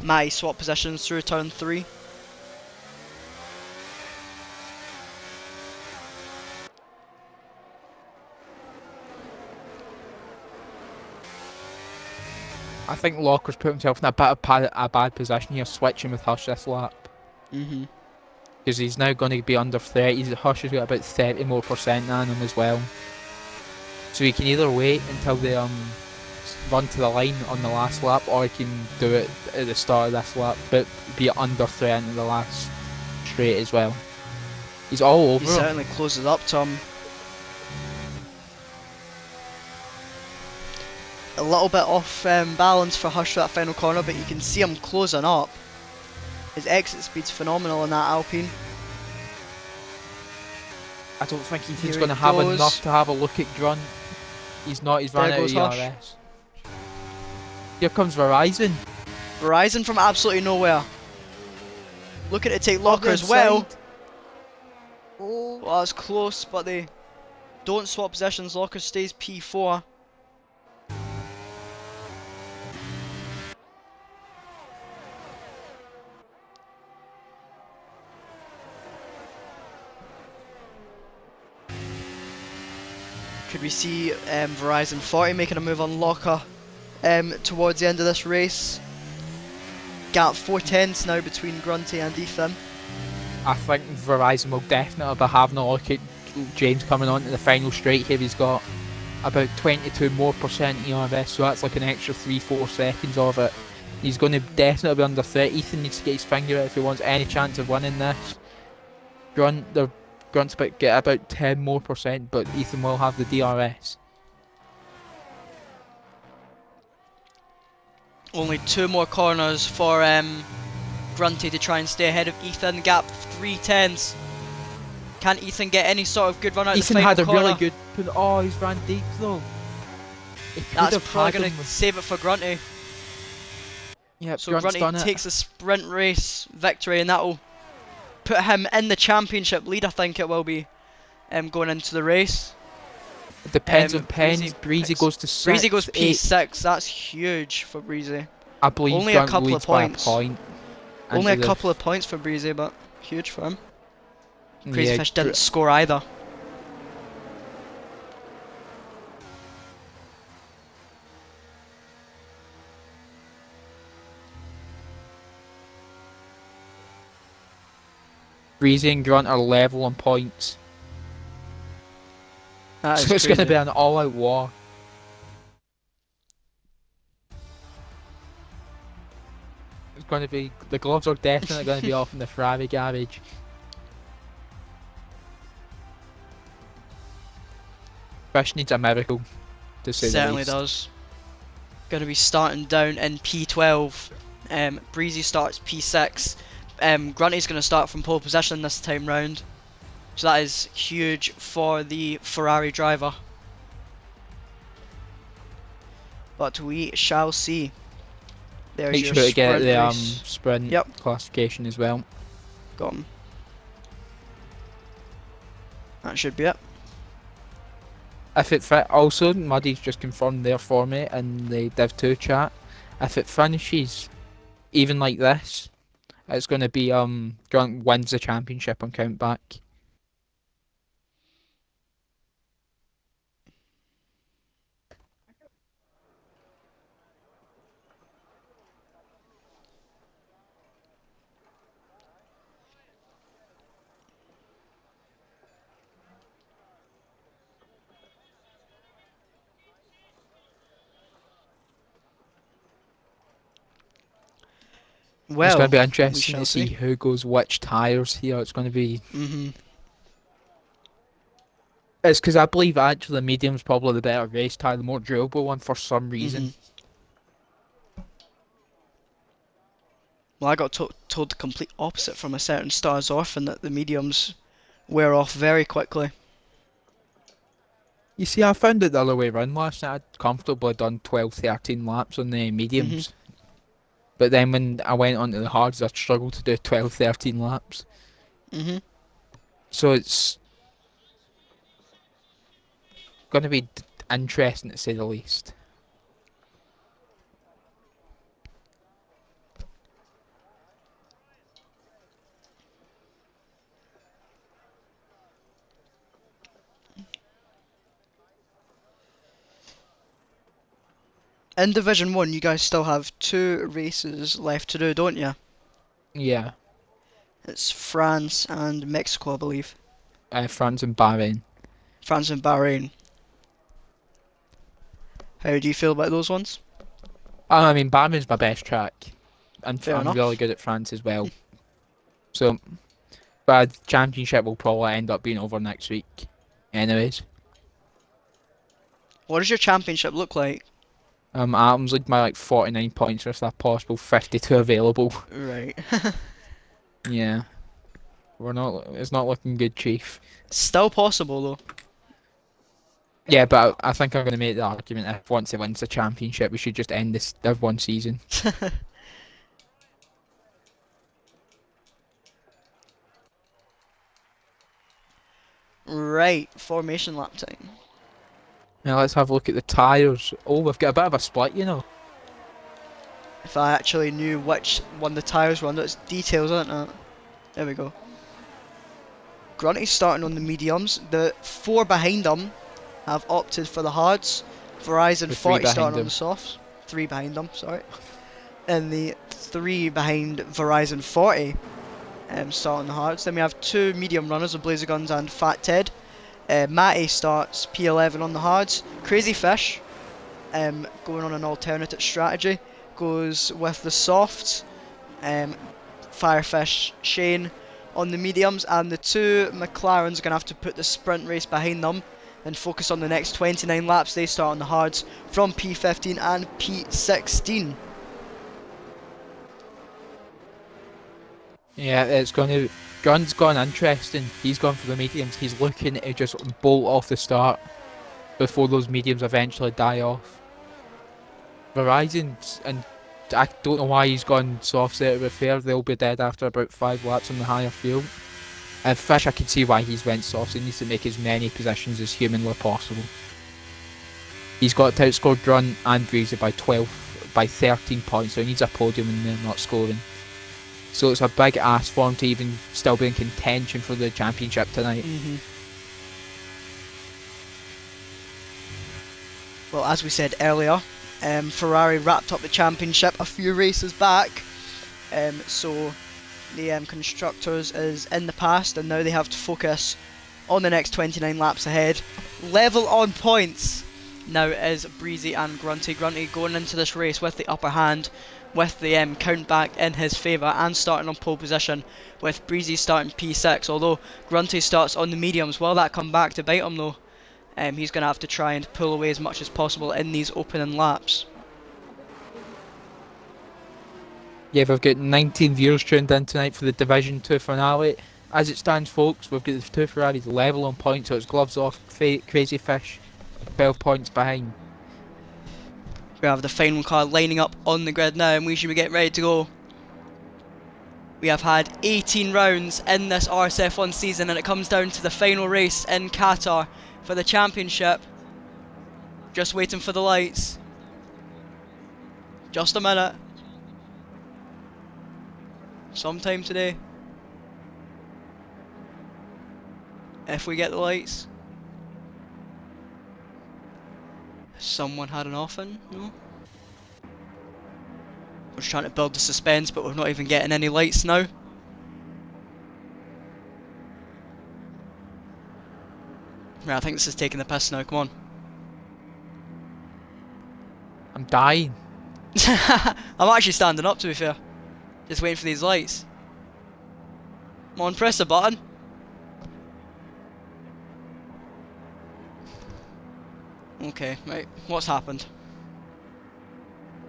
A: Matty swap positions through turn 3.
B: I think Locker's put himself in a bit of a bad position here, switching with Hush this lap. Because he's now going to be under 30. Hush has got about 30 more % on him as well. So he can either wait until they run to the line on the last lap, or he can do it at the start of this lap, but be under 30 into the last straight as well. He's all over.
A: He certainly closes up to him. A little bit off balance for Hush for that final corner, but you can see him closing up. His exit speed's phenomenal in that Alpine.
B: I don't think
A: Here
B: he's
A: he
B: going to have
A: goes.
B: enough to have a look at Grunt. He's not, he's
A: There
B: run out of
A: goes Hush.
B: ERS. Here comes Verizon.
A: Verizon from absolutely nowhere. Looking to take Locker as well.
B: Oh.
A: Well, that's close, but they don't swap positions. Locker stays P4. Could we see Verizon 40 making a move on Locker towards the end of this race? Gap 4/10 now between Grunty and Ethan.
B: I think Verizon will definitely be having a look at James coming on to the final straight here. He's got about 22 more % ERS, so that's like an extra 3-4 seconds of it. He's going to definitely be under 30. Ethan needs to get his finger out if he wants any chance of winning this. Grunt's get about 10 more %, but Ethan will have the DRS.
A: Only 2 more corners for Grunty to try and stay ahead of Ethan. Gap 3/10. Can Ethan get any sort of good run out of the
B: Ethan
A: final
B: had a
A: corner?
B: really good... Oh, he's ran deep though. He could
A: That's
B: have
A: probably
B: had
A: going
B: him.
A: to save it for Grunty.
B: Yep,
A: So
B: Grunt's
A: Grunty
B: done it.
A: takes a sprint race victory, and that'll put him in the championship lead, I think it will be, going into the race.
B: It depends on pens. Breezy
A: picks-
B: goes to 6.
A: Breezy goes
B: 8.
A: P6, that's huge for Breezy.
B: I believe
A: Only a
B: Grunt
A: couple of
B: leads by a
A: points.
B: point.
A: Only a
B: into the-
A: couple of points for Breezy, but huge for him. Crazy
B: Yeah,
A: Fish didn't score either.
B: Breezy and Grunt are level on points.
A: That is
B: So it's going to
A: crazy.
B: be an all-out war. It's going to be, the gloves are definitely going to be off in the Ferrari garage. Fish needs a miracle, to say the
A: Certainly
B: least.
A: does. Going to be starting down in P12. Breezy starts P6. Grunty's going to start from pole position this time round. So that is huge for the Ferrari driver. But we shall see. There's
B: Make
A: your
B: sure to get
A: sprint
B: the
A: race.
B: sprint
A: Yep,
B: classification as well.
A: got him. That should be it.
B: If it fit, also Muddy's just confirmed their format in the Div 2 chat. If it finishes even like this, it's going to be Grunt wins the championship on countback. It's going
A: Well,
B: to be
A: we
B: interesting
A: shall
B: to see
A: see.
B: who goes which tyres here. It's going to be. It's because I believe actually the medium's probably the better race tyre, the more durable one for some reason.
A: Well, I got told the complete opposite from a certain Stars Orphan that the mediums wear off very quickly.
B: You see, I found it the other way around last night. I'd comfortably done 12, 13 laps on the mediums. But then when I went onto the hards, I struggled to do 12, 13 laps. So it's going to be interesting to say the least.
A: In Division 1, you guys still have 2 races left to do, don't you?
B: Yeah,
A: It's France and Mexico, I believe.
B: France and Bahrain.
A: France and Bahrain. How do you feel about those ones?
B: I mean, Bahrain's my best track. And
A: Fair
B: I'm really
A: enough.
B: good at France as well. So, but championship will probably end up being over next week. Anyways.
A: What does your championship look like?
B: Atoms lead by like 49 points with a possible 52 available.
A: Right.
B: Yeah. It's not looking good, Chief.
A: Still possible though.
B: Yeah, but I think I'm going to make the argument if once he wins the championship, we should just end this Div 1 season.
A: Right, formation lap time.
B: Now let's have a look at the tyres. Oh, we've got a bit of a split, you know.
A: If I actually knew which one the tyres were under, it's details, isn't it? There we go. Grunty's starting on the mediums. The 4 behind them have opted for the hards. Verizon
B: The 3
A: 40 starting
B: behind
A: on the
B: him.
A: softs. 3 behind them, sorry. And the 3 behind Verizon 40 start on the hards. Then we have 2 medium runners of Blazer Guns and Fat Ted. Matty starts P11 on the hards. Crazy Fish, going on an alternative strategy, goes with the softs. Firefish Shane on the mediums, and the 2 McLarens are going to have to put the sprint race behind them and focus on the next 29 laps. They start on the hards from P15 and P16.
B: Yeah, it's going to... Gun's gone interesting. He's gone for the mediums. He's looking to just bolt off the start before those mediums eventually die off. Verizon's... And I don't know why he's gone soft there, to be fair. They'll be dead after about 5 laps on the higher field. And Fish, I can see why he's went soft. He needs to make as many positions as humanly possible. He's got to outscore Grunt and Breezy by 13 points, so he needs a podium and they're not scoring. So it's a big ask for him to even still be in contention for the championship tonight.
A: Well, as we said earlier, Ferrari wrapped up the championship a few races back, so the constructors is in the past, and now they have to focus on the next 29 laps ahead. Level on points now is Breezy and Grunty. Grunty going into this race with the upper hand, with the count back in his favour, and starting on pole position, with Breezy starting P6, although Grunty starts on the mediums. Will that come back to bite him though? He's going to have to try and pull away as much as possible in these opening laps.
B: Yeah, we've got 19 viewers tuned in tonight for the Division 2 finale. As it stands, folks, we've got the two Ferraris level on points, so it's gloves off. Crazy Fish, 12 points behind.
A: We have the final car lining up on the grid now, and we should be getting ready to go. We have had 18 rounds in this RSF1 season, and it comes down to the final race in Qatar for the championship. Just waiting for the lights. Just a minute. Sometime today. If we get the lights. Someone had an off-in? No? We're just trying to build the suspense, but we're not even getting any lights now. Right, I think this is taking the piss now, come on.
B: I'm dying.
A: I'm actually standing up, to be fair. Just waiting for these lights. Come on, press the button. Okay, right, what's happened?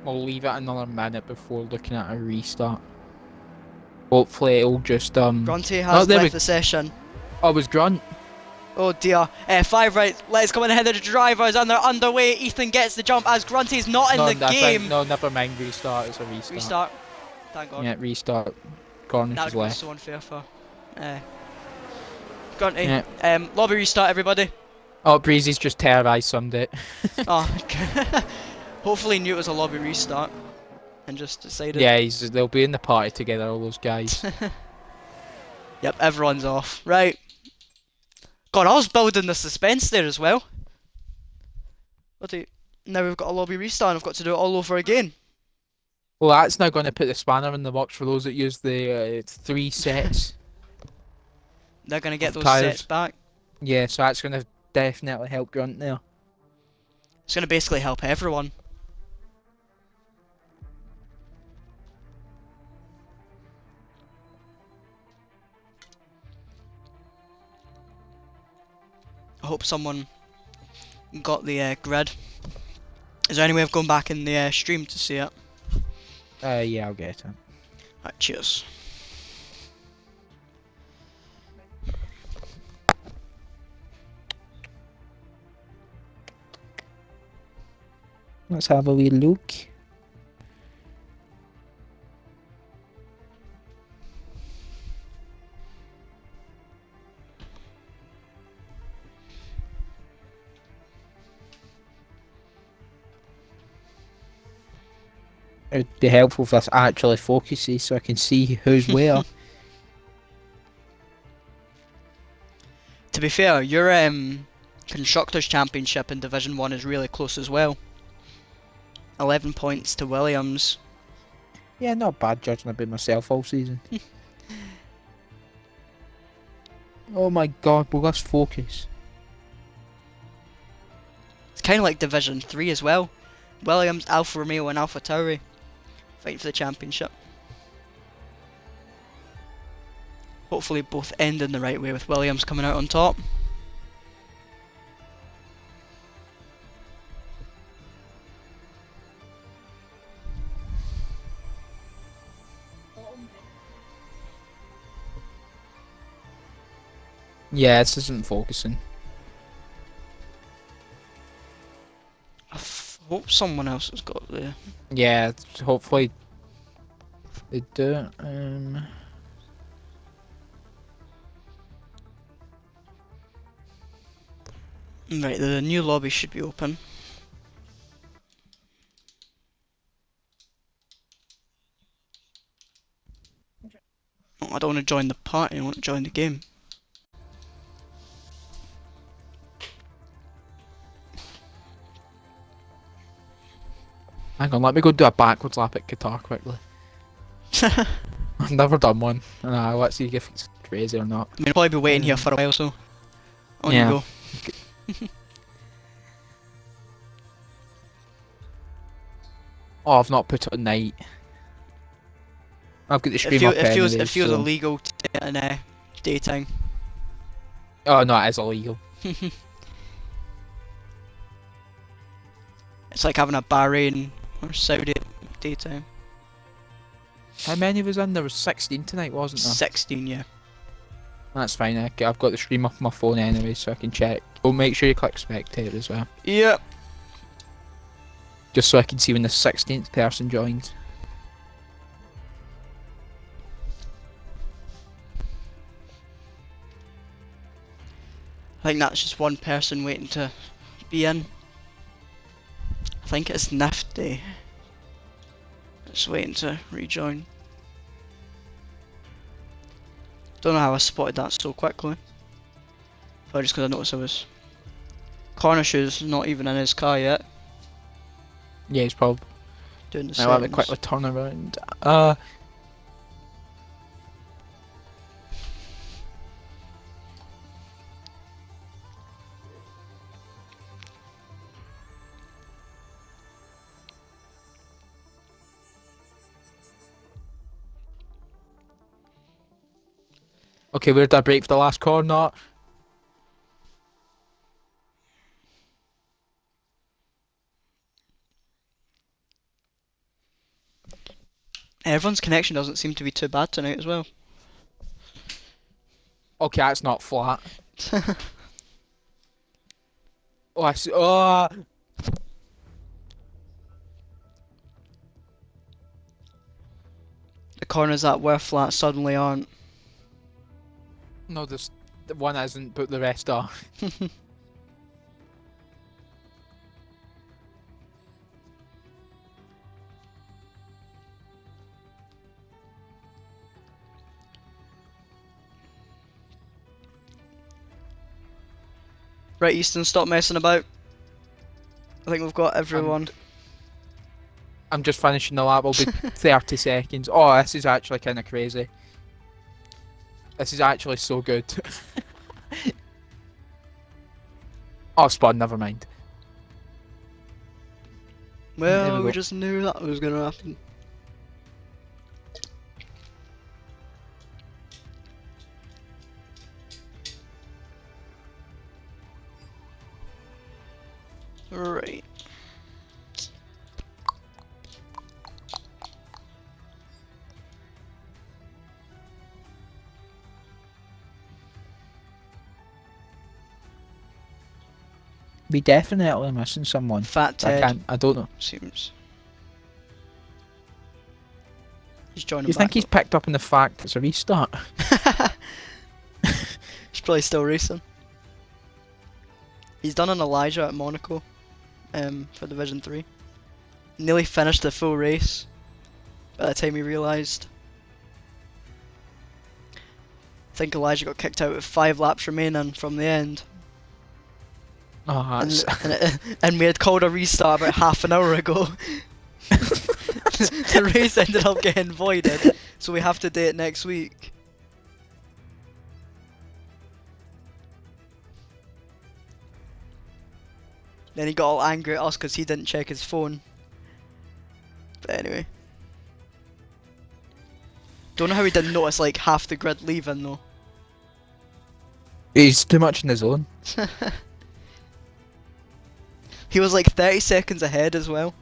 B: We'll leave it another minute before looking at a restart. Hopefully it'll just
A: Grunty has left the session.
B: Oh, it was Grunt.
A: Oh dear. 5 right, let's come in ahead of the drivers and they're underway. Ethan gets the jump as Grunty's not in the game.
B: No, never mind, restart, it's a restart.
A: Restart. Thank God.
B: Yeah, restart. Cornish is left.
A: So unfair for Grunty.
B: Yeah.
A: Lobby restart, everybody.
B: Oh, Breezy's just terrorised Sunday.
A: Oh, hopefully he knew it was a lobby restart and just decided.
B: Yeah, they'll be in the party together, all those guys.
A: Yep, everyone's off. Right. God, I was building the suspense there as well. Now we've got a lobby restart and I've got to do it all over again.
B: Well, that's now going to put the spanner in the works for those that use the 3 sets.
A: They're going to get those
B: tires.
A: sets back.
B: Yeah, so that's going to definitely help Grunt there.
A: It's going to basically help everyone. I hope someone got the grid. Is there any way of going back in the stream to see it?
B: Yeah, I'll get it.
A: Right, cheers.
B: Let's have a wee look. It'd be helpful if this actually focuses so I can see who's where.
A: To be fair, your Constructors' Championship in Division 1 is really close as well. 11 points to Williams.
B: Yeah, not bad judging about myself all season. Oh my god, will this focus?
A: It's kind of like Division 3 as well. Williams, Alfa Romeo and Alpha Tauri fighting for the championship. Hopefully both end in the right way with Williams coming out on top.
B: Yeah, this isn't focusing.
A: I hope someone else has got there.
B: Yeah, hopefully they do.
A: Right, the new lobby should be open. Oh, I don't want to join the party, I want to join the game.
B: Hang on, let me go do a backwards lap at Qatar quickly. I've never done one. Nah, let's see if it's crazy or not.
A: I mean, I'll probably be waiting here for a while, so on you
B: Yeah.
A: go.
B: Oh, I've not put it at night. I've got the stream up anyway,
A: It feels
B: so...
A: illegal to do it in daytime.
B: Oh no, it is illegal.
A: It's like having a Bahrain or Saudi daytime.
B: How many was in? There was 16 tonight, wasn't there?
A: 16, yeah.
B: That's fine, I've got the stream up on my phone anyway, so I can check. Oh, make sure you click spectate as well.
A: Yep.
B: Just so I can see when the 16th person joins.
A: I think that's just one person waiting to be in. I think it's Nifty. Just waiting to rejoin. Don't know how I spotted that so quickly. Probably just because I noticed it was Cornish's not even in his car yet.
B: Yeah, he's probably...
A: Doing the
B: I'll have it
A: settings.
B: quickly turn around. Okay, where did I break for the last corner?
A: Everyone's connection doesn't seem to be too bad tonight as well.
B: Okay, that's not flat. Oh, I see. Oh!
A: The corners that were flat suddenly aren't.
B: No, the one isn't, but the rest are.
A: Right, Easton, stop messing about. I think we've got everyone.
B: I'm just finishing the lap, it'll be 30 seconds. Oh, this is actually kind of crazy. This is actually so good. Oh, spawn, never mind. There
A: Well,
B: we
A: we
B: go.
A: just knew that was gonna happen. Right.
B: We definitely missing someone.
A: Fat
B: I
A: Ted
B: don't know.
A: seems. He's joining
B: You
A: back.
B: think he's picked up on the fact it's a restart?
A: He's probably still racing. He's done an Elijah at Monaco, for Division 3. Nearly finished the full race by the time he realised. I think Elijah got kicked out with 5 laps remaining from the end.
B: Oh, that's...
A: And we had called a restart about half an hour ago. The race ended up getting voided, so we have to do it next week. Then he got all angry at us because he didn't check his phone. But anyway. Don't know how he didn't notice like half the grid leaving though.
B: He's too much in his zone.
A: He was like 30 seconds ahead as well.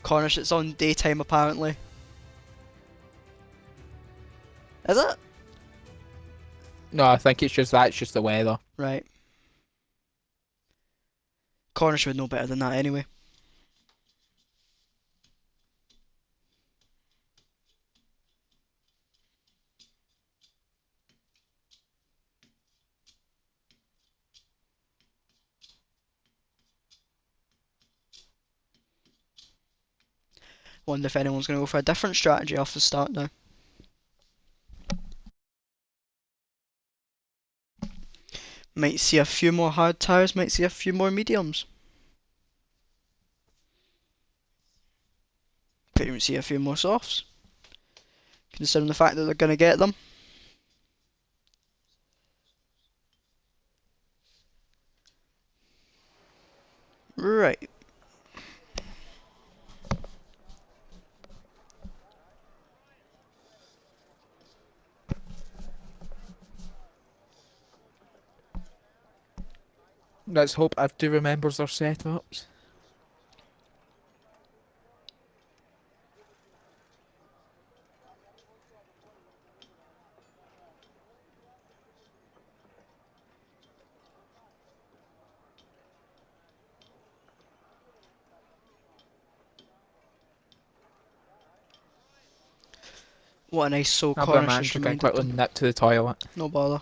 A: Cornish, it's on daytime apparently. Is it?
B: No, I think it's just the weather.
A: Right. Cornish would know better than that anyway. Wonder if anyone's going to go for a different strategy off the start now. Might see a few more hard tyres, might see a few more mediums. Could even see a few more softs, considering the fact that they're going to get them. Right.
B: Let's hope Abdu remembers their setups.
A: What a nice soul
B: I've got a
A: corner
B: man
A: she's
B: to go
A: reminded
B: quickly
A: them.
B: nip to the toilet.
A: No bother.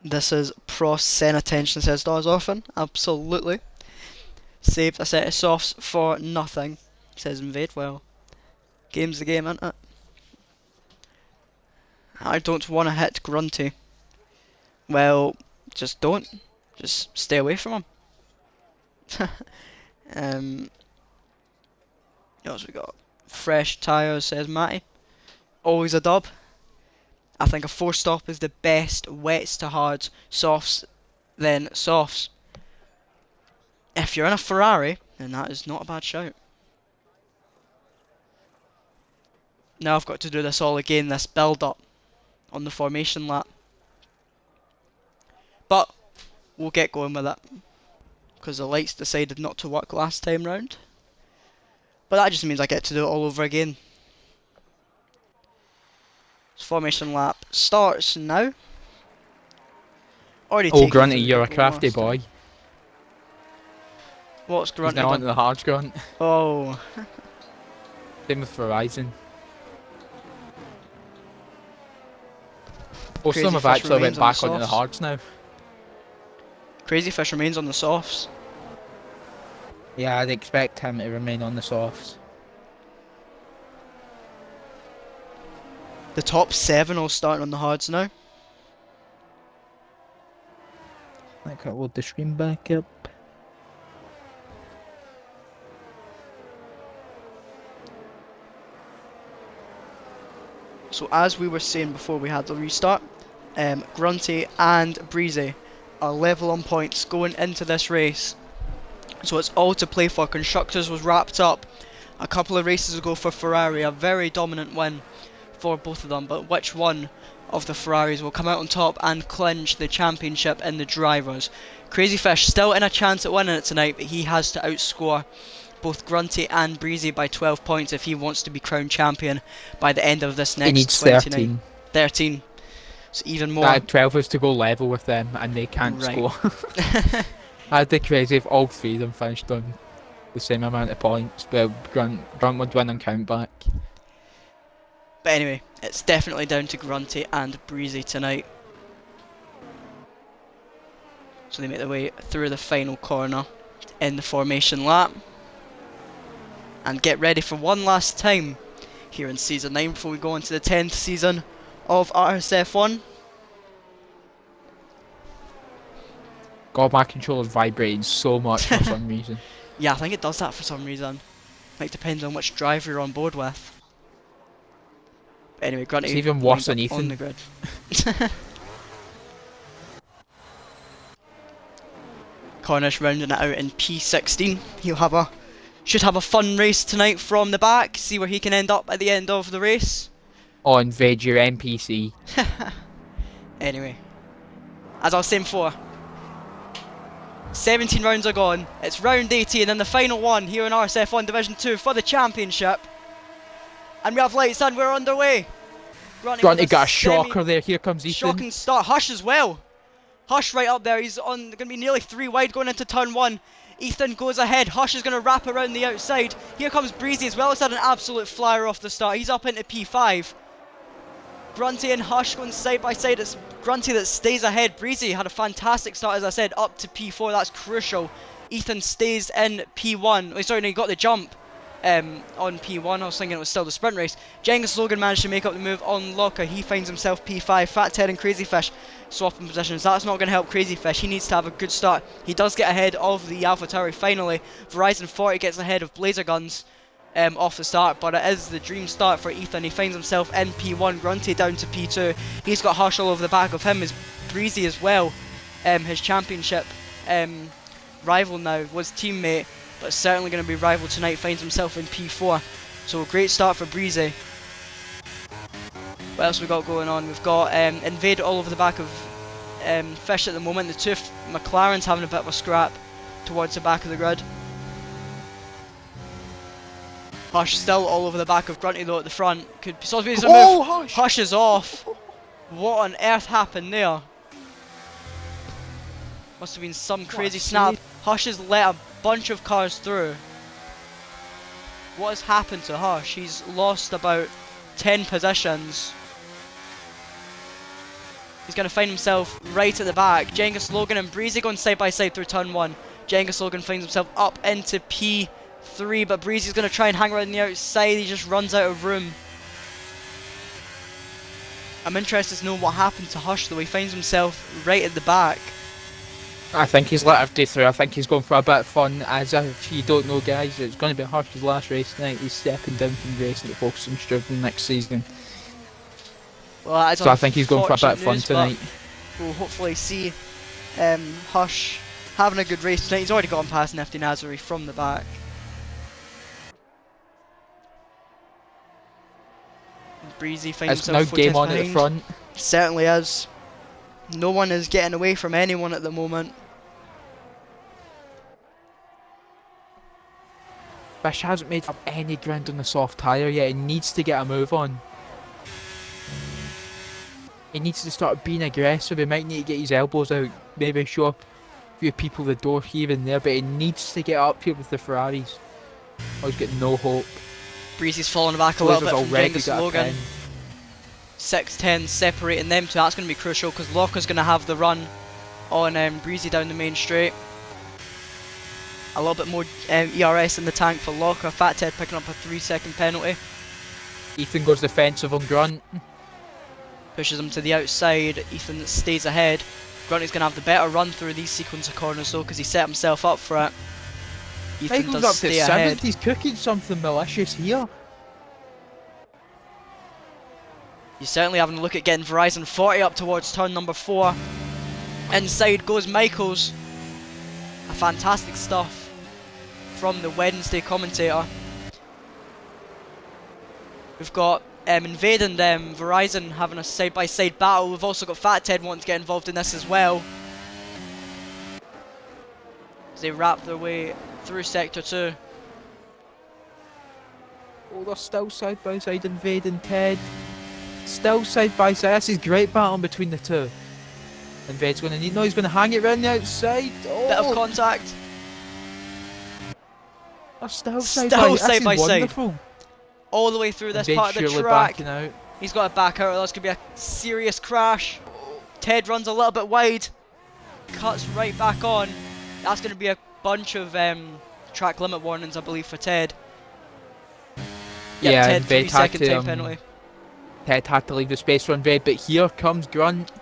A: This is Pross send attention, says Dawes Absolutely. Saved a set of softs for nothing, says Invade. Well, game's the game, isn't it? I don't want to hit Grunty. Well, just don't. Just stay away from him. What else we got? Fresh tyres, says Matty. Always a dub. I think a 4-stop is the best wets to hards, softs, then softs. If you're in a Ferrari, then that is not a bad shout. Now I've got to do this all again, this build up on the formation lap. But we'll get going with it, because the lights decided not to work last time round. But that just means I get to do it all over again. So formation lap starts now. Already
B: Oh,
A: taken
B: Grunty,
A: through the
B: you're a
A: pit
B: crafty
A: last time.
B: boy.
A: What's
B: He's
A: Grunty
B: now onto
A: done?
B: the hard grunt.
A: Oh,
B: Same with Verizon. Most of them
A: Crazy
B: have
A: Fish
B: actually went
A: remains on the
B: back onto the
A: softs.
B: hards now.
A: Crazy Fish remains on the softs.
B: Yeah, I'd expect him to remain on the softs.
A: The top 7 all starting on the hards now.
B: I think I'll load the screen back up.
A: So as we were saying before we had the restart, Grunty and Breezy are level on points going into this race. So it's all to play for. Constructors was wrapped up a couple of races ago for Ferrari, a very dominant win for both of them. But which one of the Ferraris will come out on top and clinch the championship in the drivers? Crazy Fish still in a chance at winning it tonight, but he has to outscore both Grunty and Breezy by 12 points if he wants to be crowned champion by the end of this next
B: He needs
A: 29.
B: 13.
A: 13. So even more.
B: That 12 is to go level with them and they can't
A: Right.
B: score. I'd be crazy if all 3 of them finished on the same amount of points, but Grunt would win on countback.
A: But anyway, it's definitely down to Grunty and Breezy tonight. So they make their way through the final corner in the formation lap. And get ready for one last time here in Season 9 before we go into the 10th season of RSF1.
B: God, my controller's vibrating so much for some reason.
A: Yeah, I think it does that for some reason. Like, depends on which driver you're on board with. But anyway, Grunty
B: It's even worse
A: lined
B: than
A: up on
B: Ethan.
A: the grid. Cornish rounding it out in P16. Should have a fun race tonight from the back. See where he can end up at the end of the race.
B: Oh, invade your NPC.
A: Anyway, as I was saying before, 17 rounds are gone. It's round 18 and the final one here in RSF1 Division 2 for the championship. And we have lights and we're underway.
B: Grunty got a shocker there. Here comes Ethan.
A: Shocking start. Hush as well. Hush right up there. He's on going to be nearly 3 wide going into turn 1. Ethan goes ahead. Hush is going to wrap around the outside. Here comes Breezy as well. It's had an absolute flyer off the start. He's up into P5. Grunty and Hush going side by side. It's Grunty that stays ahead. Breezy had a fantastic start, as I said, up to P4. That's crucial. Ethan stays in P1. Oh, sorry, no, he got the jump on P1. I was thinking it was still the sprint race. Genghis Logan managed to make up the move on Locker. He finds himself P5. Fat Ted and Crazy Fish swapping positions. That's not going to help Crazy Fish. He needs to have a good start. He does get ahead of the Alpha Tauri finally. Verizon 40 gets ahead of Blazer Guns off the start, but it is the dream start for Ethan. He finds himself in P1, Grunty down to P2. He's got Hush all over the back of him, as Breezy as well. His championship rival now was teammate, but certainly going to be rival tonight, finds himself in P4. So a great start for Breezy. What else we got going on? We've got Invade all over the back of Fish at the moment. The two McLarens having a bit of a scrap towards the back of the grid. Hush still all over the back of Grunty though at the front. Could be supposed to be move.
B: Hush!
A: Hush is off. What on earth happened there? Must have been some crazy snap. Hush has let a bunch of cars through. What has happened to Hush? He's lost about 10 positions. He's going to find himself right at the back. Genghis Logan and Breezy going side by side through turn 1. Genghis Logan finds himself up into P3, but Breezy's going to try and hang around the outside. He just runs out of room. I'm interested to know what happened to Hush though. He finds himself right at the back.
B: I think he's let everybody through. I think he's going for a bit of fun. As if you don't know, guys, it's going to be Hush's last race tonight. He's stepping down from racing to focus on Striven next season.
A: Well,
B: so I think he's going for a bit of fun tonight.
A: We'll hopefully see Hush having a good race tonight. He's already gone past Nifty Nazari from the back. Breezy finds
B: it's
A: himself
B: now game on
A: behind.
B: at the front.
A: Certainly is. No one is getting away from anyone at the moment.
B: Fish hasn't made up any ground on the soft tyre yet. He needs to get a move on. He needs to start being aggressive. He might need to get his elbows out. Maybe show up a few people the door here and there. But he needs to get up here with the Ferraris. Or he's got no hope. Breezy's
A: falling back a little bit from Genghis Logan. 6-10 separating them two. That's going to be crucial because Locker's going to have the run on Breezy down the main straight. A little bit more ERS in the tank for Locker. Fat Ted picking up a 3-second penalty.
B: Ethan goes defensive on Grunt.
A: Pushes him to the outside. Ethan stays ahead. Grunty's going to have the better run through these sequence of corners though because he set himself up for it. Ethan does stay ahead.
B: He's cooking something malicious here.
A: He's certainly having a look at getting Verizon 40 up towards turn number 4. Inside goes Michaels. A fantastic stuff from the Wednesday commentator. We've got Invade and Verizon having a side-by-side battle. We've also got Fat Ted wanting to get involved in this as well. As they wrap their way through Sector 2.
B: Oh, they're still side-by-side, Invade and Ted. Still side-by-side. This is great battle between the two. Invade's going to need... No, he's going to hang it around the outside. Oh.
A: Bit of contact.
B: They're still side-by-side.
A: All the way through this part of the track. He's got to back out. That's going to be a serious crash. Ted runs a little bit wide. Cuts right back on. That's going to be a bunch of track limit warnings, I believe, for Ted. Yep,
B: yeah,
A: Ted,
B: Invade
A: 3-second time penalty.
B: Ted had to leave the space for Invade, but here comes Grunt.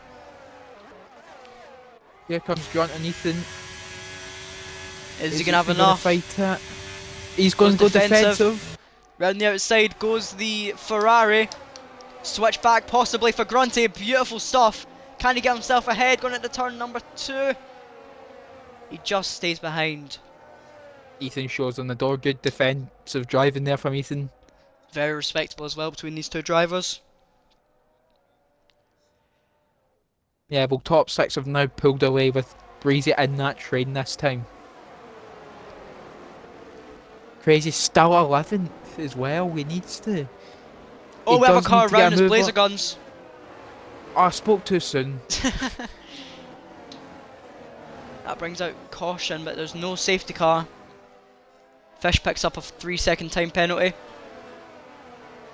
B: Here comes Grunt and Ethan.
A: Is he going to have enough?
B: Fight it? He's going to go defensive.
A: Round the outside goes the Ferrari. Switch back possibly for Grunty. Beautiful stuff. Can he get himself ahead going into turn number 2? He just stays behind.
B: Ethan shows on the door. Good defensive driving there from Ethan.
A: Very respectable as well between these two drivers.
B: Yeah, well, top 6 have now pulled away with Breezy in that train this time. Crazy still 11th as well. He needs to.
A: Oh, we have a car around his Blazer Guns.
B: Oh, I spoke too soon.
A: That brings out caution, but there's no safety car. Fish picks up a 3-second time penalty.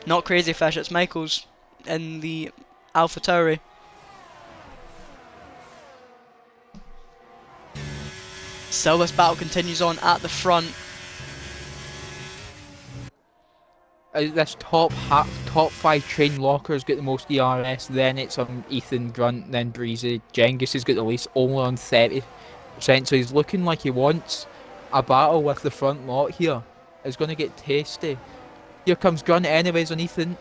A: Not Crazy Fish, it's Michaels in the AlphaTauri. Still, this battle continues on at the front.
B: This top 5 train lockers get the most DRS, then it's on Ethan, Grunt, then Breezy. Genghis has got the least, only on 30%, so he's looking like he wants a battle with the front lot here. It's going to get tasty. Here comes Grunt anyways on Ethan.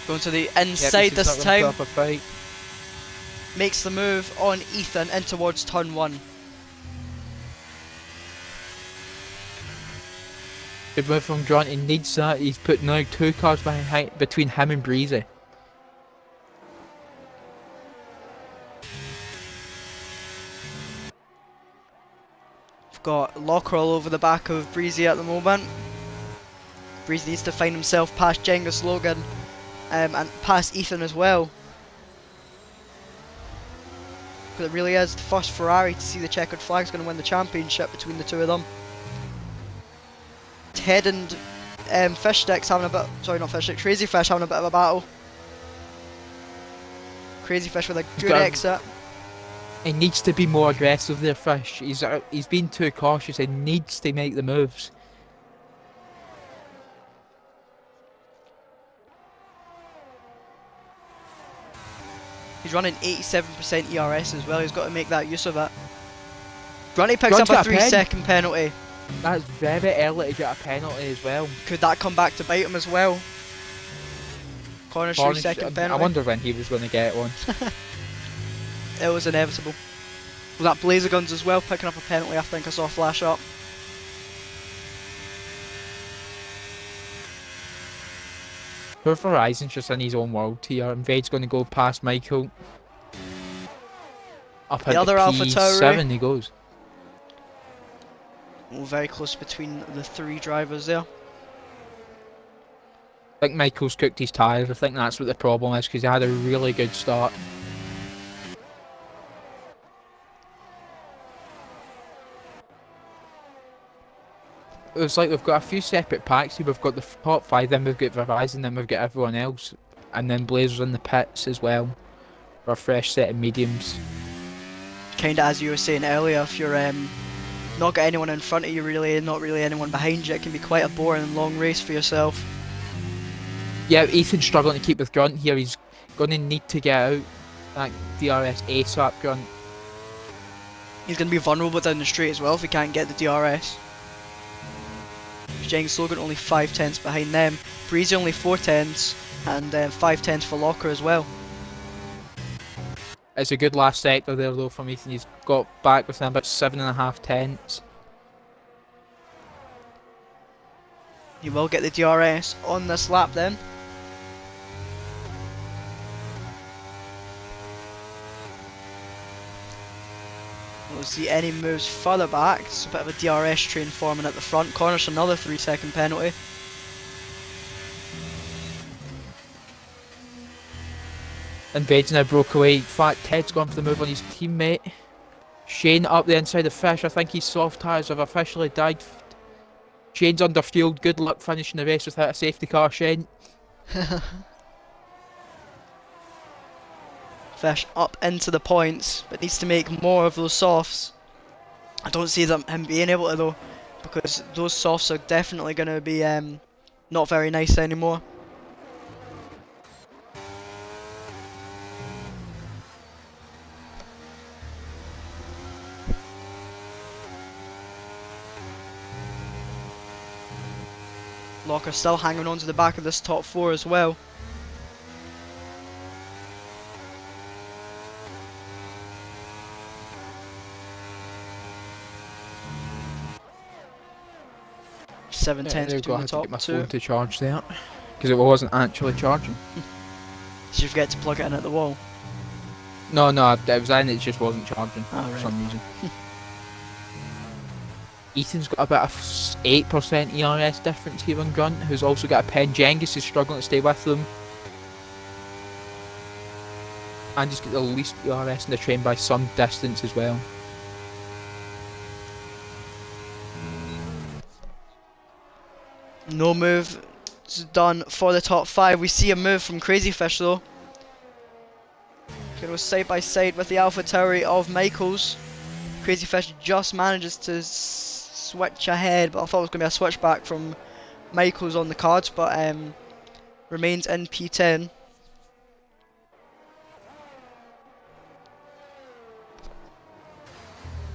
A: Going to the inside this time.
B: Fight.
A: Makes the move on Ethan in towards turn 1.
B: Good move from Grunt, he needs that. He's put now 2 cars between him and Breezy.
A: We've got Locker all over the back of Breezy at the moment. Breezy needs to find himself past Genghis Logan and past Ethan as well. Because it really is the first Ferrari to see the checkered flag is going to win the championship between the two of them. Ted and Fish Sticks having a bit, sorry not Fish Sticks, Crazy Fish having a bit of a battle. Crazy Fish with a good exit.
B: He needs to be more aggressive there, Fish. He's been too cautious, he needs to make the moves.
A: He's running 87% ERS as well, he's got to make that use of it. Grunty picks up a 3-second penalty.
B: That's very early to get a penalty as well.
A: Could that come back to bite him as well? Cornish 3-second penalty.
B: I wonder when he was going to get one.
A: It was inevitable. Was that Blazer Guns as well, picking up a penalty I think I saw flash up.
B: Poor Horizon's just in his own world here, and Vade's going to go past Michael. Up
A: the other
B: P7 he goes.
A: Oh, very close between the 3 drivers there.
B: I think Michael's cooked his tyres. I think that's what the problem is, because he had a really good start. It's like we've got a few separate packs here. We've got the top 5, then we've got Verizon, then we've got everyone else. And then Blazers in the pits as well. For a fresh set of mediums.
A: Kinda as you were saying earlier, if you're not got anyone in front of you really, and not really anyone behind you, it can be quite a boring and long race for yourself.
B: Yeah, Ethan's struggling to keep with Grunt here. He's going to need to get out that DRS ASAP, Grunt.
A: He's going to be vulnerable down the straight as well if he can't get the DRS. Jeng Slogan only 5/10 behind them. Breezy only 4/10 and 5/10 for Locker as well.
B: It's a good last sector there though from Ethan. He's got back within about 7.5/10.
A: He will get the DRS on this lap then. We'll see any moves further back. It's a bit of a DRS train forming at the front. Cornish another 3-second penalty.
B: And Vade's now broke away. In fact, Ted's gone for the move on his teammate. Shane up the inside of Fish. I think his soft tyres have officially died. Shane's under fueled. Good luck finishing the race without a safety car, Shane.
A: Fish up into the points, but needs to make more of those softs. I don't see him being able to though, because those softs are definitely going to be not very nice anymore. Locker still hanging on to the back of this top 4 as well. Seven tenths between the top 2.
B: My phone to charge there, because it wasn't actually charging.
A: Did you forget to plug it in at the wall?
B: No, it was in, it just wasn't charging for some reason. Ethan's got about a 8% ERS difference here on Grunt, who's also got a pen. Genghis is struggling to stay with them. And he's got the least ERS in the train by some distance as well.
A: No move It's done for the top 5. We see a move from Crazy Fish though. Go side by side with the Alpha Tauri of Michaels. Crazy Fish just manages to switch ahead, but I thought it was going to be a switchback from Michaels on the cards, but remains in P10.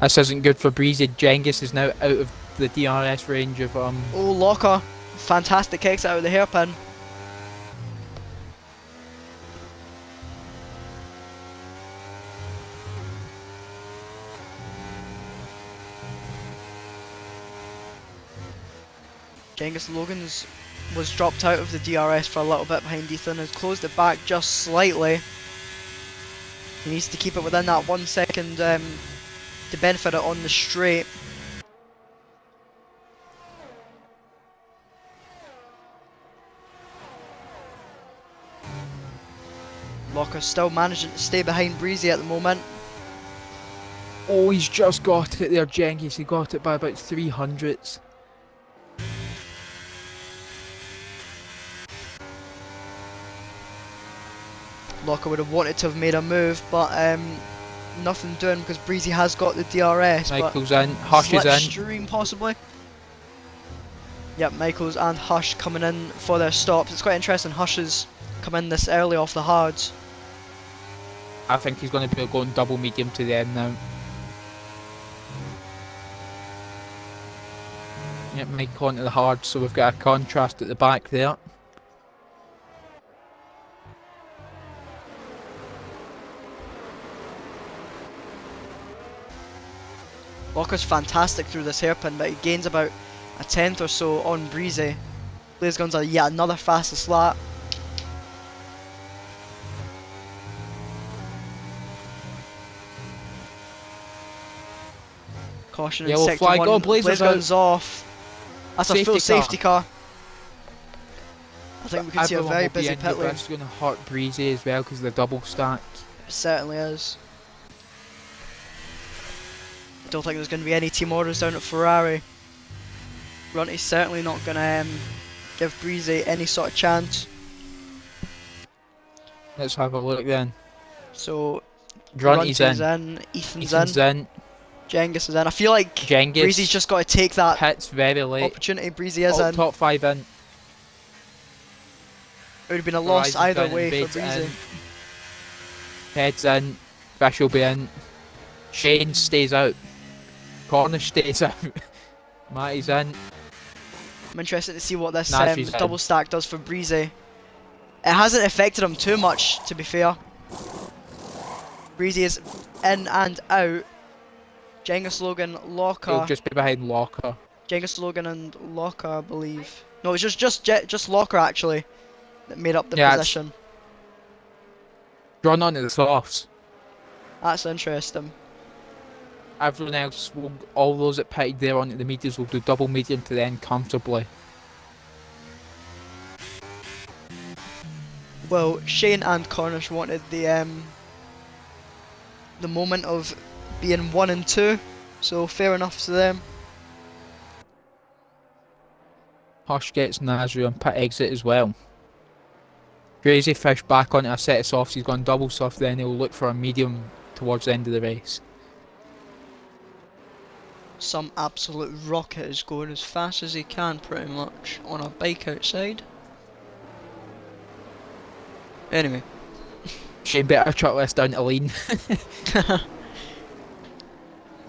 B: This isn't good for Breezy. Genghis is now out of the DRS range of
A: Oh, Locker. Fantastic kicks out of the hairpin. Genghis Logan's was dropped out of the DRS for a little bit behind Ethan, has closed it back just slightly. He needs to keep it within that 1 second to benefit it on the straight. Locker still managing to stay behind Breezy at the moment.
B: oh, he's just got it there, Genghis. He got it by about 300ths.
A: Locker would have wanted to have made a move, but nothing doing because Breezy has got the DRS.
B: Michael's in, Hush is in.
A: Slipstream possibly. Yep, Michaels and Hush coming in for their stops. It's quite interesting. Hush has come in this early off the hards.
B: I think he's going to be going double medium to the end now. Yep, Michael onto the hard, so we've got a contrast at the back there.
A: Locker's fantastic through this hairpin, but he gains about a tenth or so on Breezy. Blaze Guns are yet another fastest lap. Caution in
B: Yellow
A: sector
B: flag.
A: 1.
B: Oh, Blaze
A: Guns off. That's a full safety car. I think we can see a
B: Everyone
A: very
B: will be
A: busy
B: in,
A: pit
B: but
A: lane.
B: it's going to hurt Breezy as well because of the double stack.
A: It certainly is. I don't think there's going to be any team orders down at Ferrari. Runty's certainly not going to give Breezy any sort of chance.
B: Let's have a look then.
A: So,
B: Grunty's
A: Runty's
B: in.
A: Ethan's in. Genghis is in. I feel like
B: Genghis
A: Breezy's just got to take that
B: hits very late.
A: opportunity. Breezy is in.
B: Top 5 in.
A: It would have been a loss
B: Horizon's
A: either
B: in,
A: way for
B: Bates
A: Breezy.
B: in. Heads in. Fish will be in. Shane stays out. Cornish stays out. Matty's in.
A: I'm interested to see what this
B: Nazi's in.
A: double stack does for Breezy. It hasn't affected him too much, to be fair. Breezy is in and out. Genghis Logan, Locker.
B: He'll just be behind Locker.
A: Genghis Logan and Locker, I believe. No, it's just Locker actually that made up the position.
B: Run onto the softs.
A: That's interesting.
B: Everyone else, all those that pitted there onto the mediums will do double medium to the end comfortably.
A: Well, Shane and Cornish wanted the moment of being 1 and 2, so fair enough to them.
B: Hush gets Nasri on pit exit as well. Crazy Fish back onto a set of softs. He's gone double soft, then he'll look for a medium towards the end of the race.
A: Some absolute rocket is going as fast as he can, pretty much, on a bike outside. Anyway.
B: Shane better chuck this down to lean.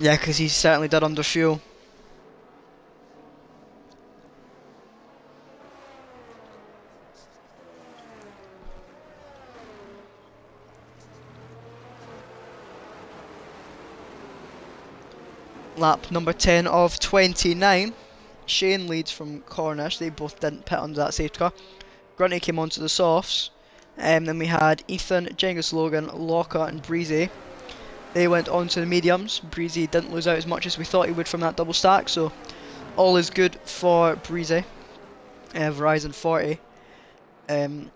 A: Yeah, because he certainly did under fuel. Lap number 10 of 29. Shane leads from Cornish. They both didn't pit under that safety car. Grunty came onto the softs. Then we had Ethan, Genghis Logan, Locker and Breezy. They went on to the mediums. Breezy didn't lose out as much as we thought he would from that double stack, so all is good for Breezy. Verizon 40 on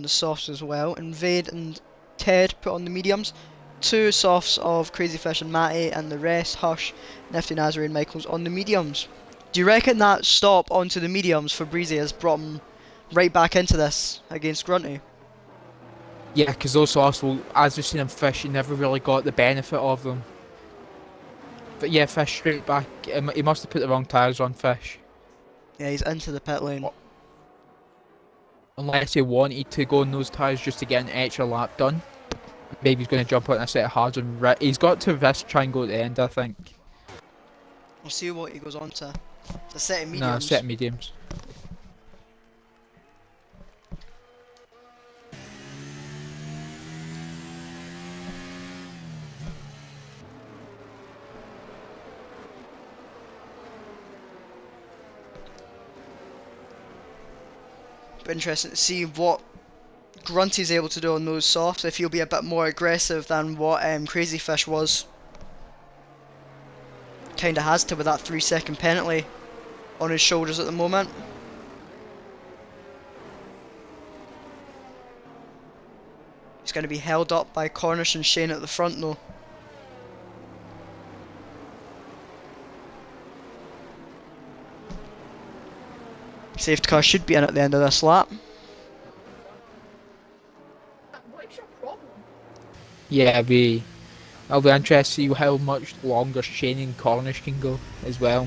A: the softs as well. And Vade and Ted put on the mediums. 2 softs of Crazy Fish and Matty, and the rest, Hush, Nifty Nazari and Michaels on the mediums. Do you reckon that stop onto the mediums for Breezy has brought him right back into this against Grunty.
B: Yeah, because those softs will, as we've seen in Fish, he never really got the benefit of them. But yeah, Fish straight back. He must have put the wrong tyres on Fish.
A: Yeah, he's into the pit lane.
B: Unless he wanted to go on those tyres just to get an extra lap done. Maybe he's going to jump out in a set of hards and he's got to risk try and go at the end, I think.
A: We'll see what he goes on to. It's a set of mediums.
B: Nah, set of mediums.
A: Be interesting to see what Grunty's able to do on those softs, if he'll be a bit more aggressive than what Crazy Fish was. Kinda has to with that 3-second penalty on his shoulders at the moment. He's going to be held up by Cornish and Shane at the front though. Safety car should be in at the end of this lap.
B: Yeah, I'll be interested to see how much longer Shane and Cornish can go as well.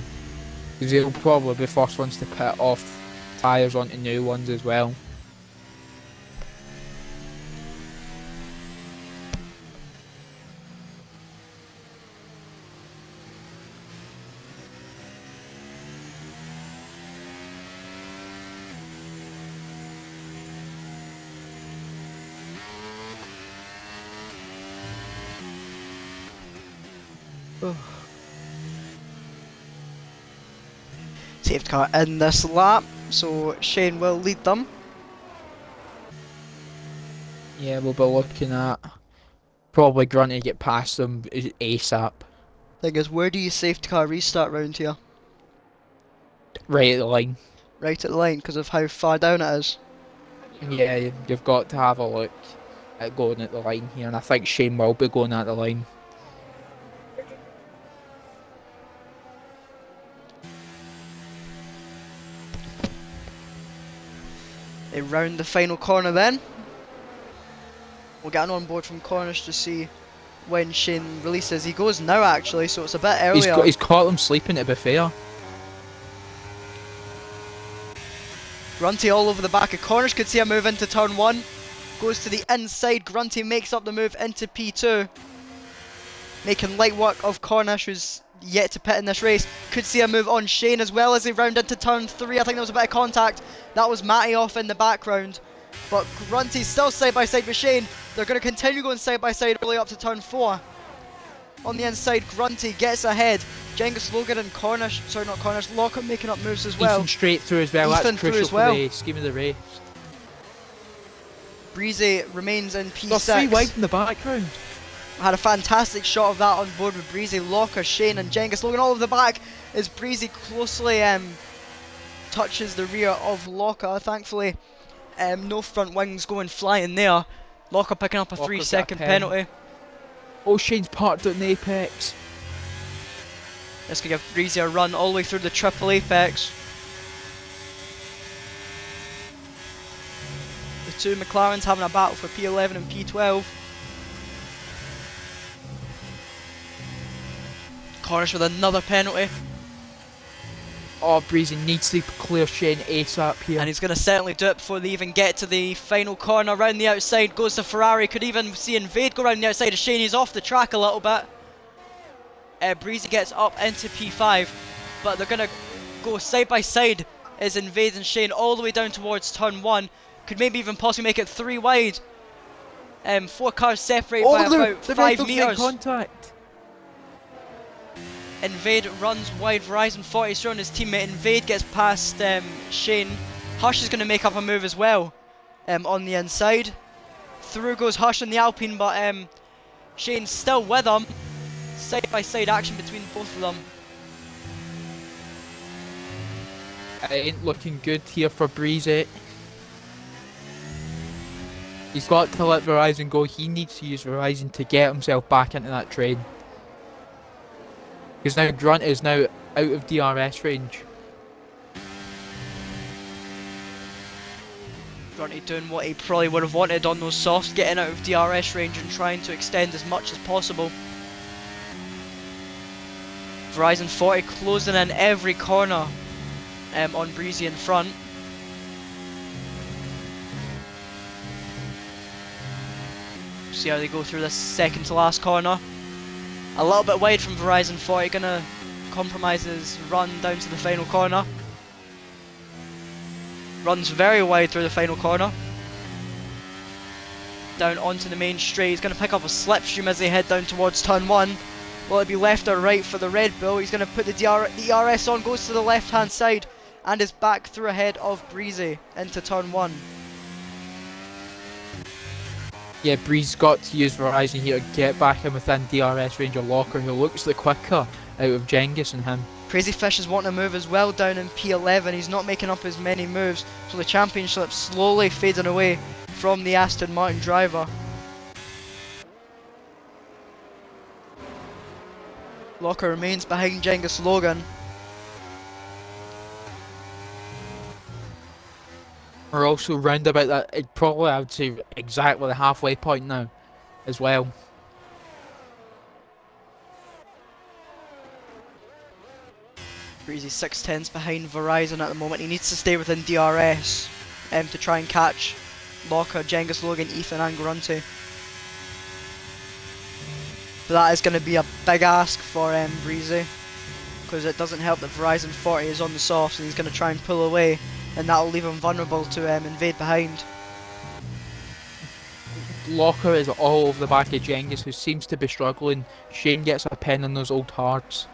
B: Because they'll probably be first ones to pit off tyres onto new ones as well.
A: Safety car in this lap, so Shane will lead them.
B: Yeah, we'll be looking at probably Grunty get past them ASAP.
A: Thing is, where do you safety car restart round here?
B: Right at the line.
A: Right at the line, because of how far down it is.
B: Yeah, you've got to have a look at going at the line here, and I think Shane will be going at the line.
A: They round the final corner then. We'll get an on board from Cornish to see when Shane releases. He goes now actually, so it's a bit earlier.
B: He's caught them sleeping, to be fair.
A: Grunty all over the back of Cornish, could see a move into turn 1. Goes to the inside, Grunty makes up the move into P2. Making light work of Cornish, who's yet to pit in this race. Could see a move on Shane as well as they round into turn 3. I think there was a bit of contact. That was Matty off in the background. But Grunty's still side by side with Shane. They're going to continue going side by side all the way up to turn 4. On the inside, Grunty gets ahead. Genghis Logan and Cornish, sorry not Cornish, Lockhart making up moves as well.
B: Ethan straight through as well,
A: Ethan
B: that's
A: through
B: crucial
A: as well.
B: for the scheme of the race.
A: Breezy remains in P6.
B: There's 3 wide in the background.
A: Had a fantastic shot of that on board with Breezy, Locker, Shane and Genghis Logan all over the back as Breezy closely touches the rear of Locker. Thankfully, no front wings going flying there. Locker picking up a
B: Locker's
A: 3-second
B: got a pen.
A: penalty.
B: Oh, Shane's parked at an apex.
A: This could give Breezy a run all the way through the triple apex. The two McLarens having a battle for P11 and P12. Cornish with another penalty.
B: Oh, Breezy needs to clear Shane ASAP here.
A: And he's going to certainly do it before they even get to the final corner. Around the outside goes to Ferrari. Could even see Invade go around the outside of Shane. He's off the track a little bit. Breezy gets up into P5. But they're going to go side by side as Invade and Shane all the way down towards turn 1. Could maybe even possibly make it 3 wide. 4 cars separated by about 5 metres.
B: Contact.
A: Invade runs wide. Verizon 40 is showing his teammate. Invade gets past Shane. Hush is going to make up a move as well on the inside. Through goes Hush on the Alpine, but Shane's still with him. Side by side action between both of them.
B: It ain't looking good here for Breezy. He's got to let Verizon go. He needs to use Verizon to get himself back into that train. Because now Grunt is now out of DRS range.
A: Grunty doing what he probably would have wanted on those softs, getting out of DRS range and trying to extend as much as possible. Verizon 40 closing in every corner on Breezy in front. See how they go through this second to last corner. A little bit wide from Verizon 40, gonna compromise his run down to the final corner. Runs very wide through the final corner. Down onto the main straight. He's going to pick up a slipstream as they head down towards turn 1. Will it be left or right for the Red Bull? He's going to put the DRS on, goes to the left hand side and is back through ahead of Breezy into turn 1.
B: Yeah, Bree's got to use Verizon here to get back in within DRS range of Locker, who looks the quicker out of Cengiz and him.
A: Crazy Fish is wanting to move as well down in P11. He's not making up as many moves, so the championship slowly fading away from the Aston Martin driver. Locker remains behind Cengiz Logan.
B: We're also round about that, probably I would say exactly the halfway point now as well.
A: Breezy 6/10s behind Verizon at the moment. He needs to stay within DRS to try and catch Locker, Cengiz Logan, Ethan and Grunty. But that is going to be a big ask for Breezy, because it doesn't help that Verizon 40 is on the softs and he's going to try and pull away, and that will leave him vulnerable to invade behind.
B: Locker is all over the back of Cengiz, who seems to be struggling. Shane gets a pen on those old hards.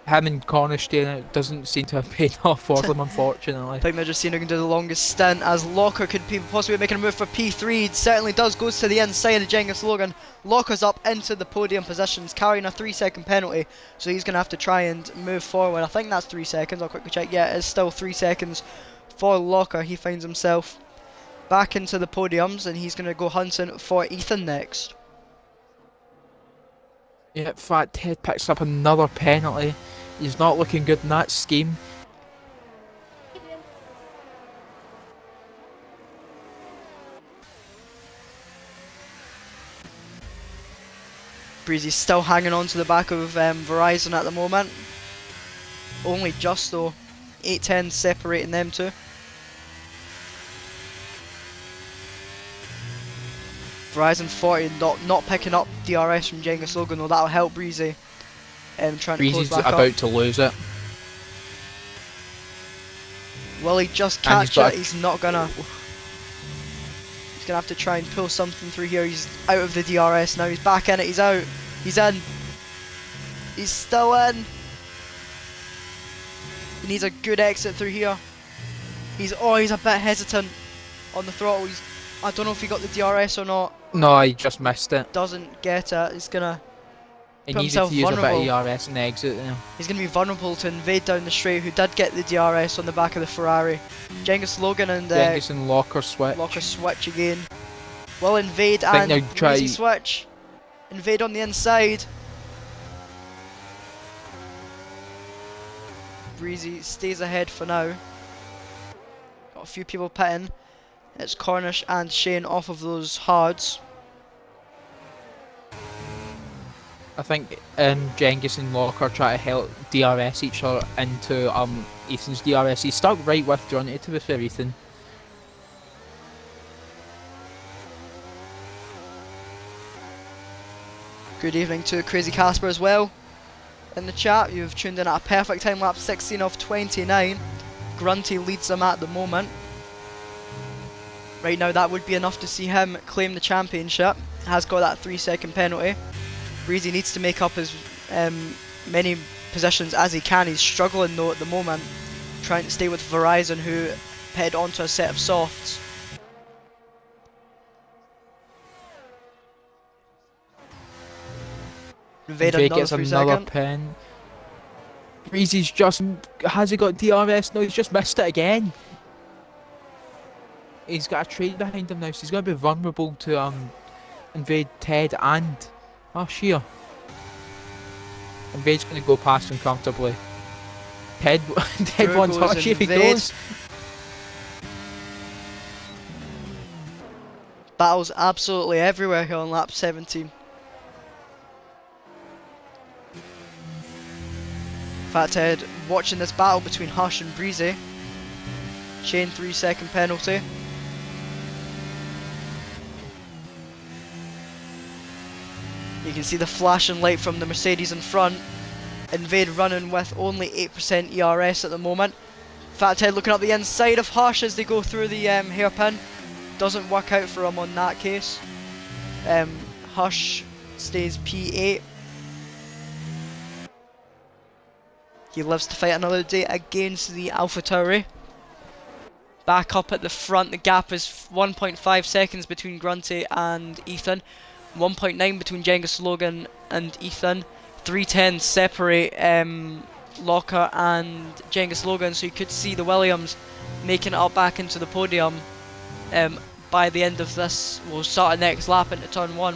B: Him and Cornerstone, it doesn't seem to have paid off for them, unfortunately.
A: I think they're just seeing who can do the longest stint, as Locker could be possibly making a move for P3. It certainly does, goes to the inside of Cengiz Logan. Locker's up into the podium positions, carrying a 3-second penalty, so he's going to have to try and move forward. I think that's 3 seconds, I'll quickly check. Yeah, it's still 3 seconds for Locker. He finds himself back into the podiums, and he's going to go hunting for Ethan next.
B: Yeah, in fact, Ted picks up another penalty. He's not looking good in that scheme.
A: Breezy's still hanging on to the back of Verizon at the moment. Only just though. 8-10 separating them two. Verizon 40 not picking up DRS from Cengiz Logan, though that'll help Breezy. Trying to close
B: Breezy's
A: back
B: about
A: up.
B: to lose it.
A: Will he just catch it? He's not gonna. He's gonna have to try and pull something through here. He's out of the DRS now. He's back in it. He's out. He's in. He's still in. He needs a good exit through here. He's a bit hesitant on the throttle. I don't know if he got the DRS or not.
B: No, he just missed it.
A: Doesn't get it. He's gonna.
B: He needed to use a bit of ERS and exit there.
A: He's going to be vulnerable to invade down the straight, who did get the DRS on the back of the Ferrari. Cengiz Logan and
B: Cengiz and Locker switch.
A: Locker switch again. Will invade and Breezy switch. Invade on the inside. Breezy stays ahead for now. Got a few people pitting. It's Cornish and Shane off of those hards.
B: I think Cengiz and Locker try to help DRS each other into Ethan's DRS. He's stuck right with Johnny, to be fair, Ethan.
A: Good evening to Crazy Casper as well. In the chat, you've tuned in at a perfect time lapse, 16 of 29. Grunty leads them at the moment. Right now, that would be enough to see him claim the championship. Has got that 3-second penalty. Breezy needs to make up as many positions as he can. He's struggling though at the moment, trying to stay with Verizon, who head onto a set of softs.
B: Invade gets another pen. Breezy's just, has he got DRS? No, he's just missed it again. He's got a trade behind him now, so he's going to be vulnerable to invade Ted and Sheer. Invade's going to go past him comfortably. Ted wants Hashi if he goes.
A: Battles absolutely everywhere here on lap 17. Fathead watching this battle between Hush and Breezy. Chain 3-second penalty. You can see the flashing light from the Mercedes in front. Invade running with only 8% ERS at the moment. Fathead looking up the inside of Hush as they go through the hairpin. Doesn't work out for him on that case. Hush stays P8. He lives to fight another day against the AlphaTauri. Back up at the front, the gap is 1.5 seconds between Grunty and Ethan. 1.9 between Genghis Logan and Ethan. 3:10 separate Locker and Genghis Logan, so you could see the Williams making it up back into the podium by the end of this. We'll start the next lap into turn 1.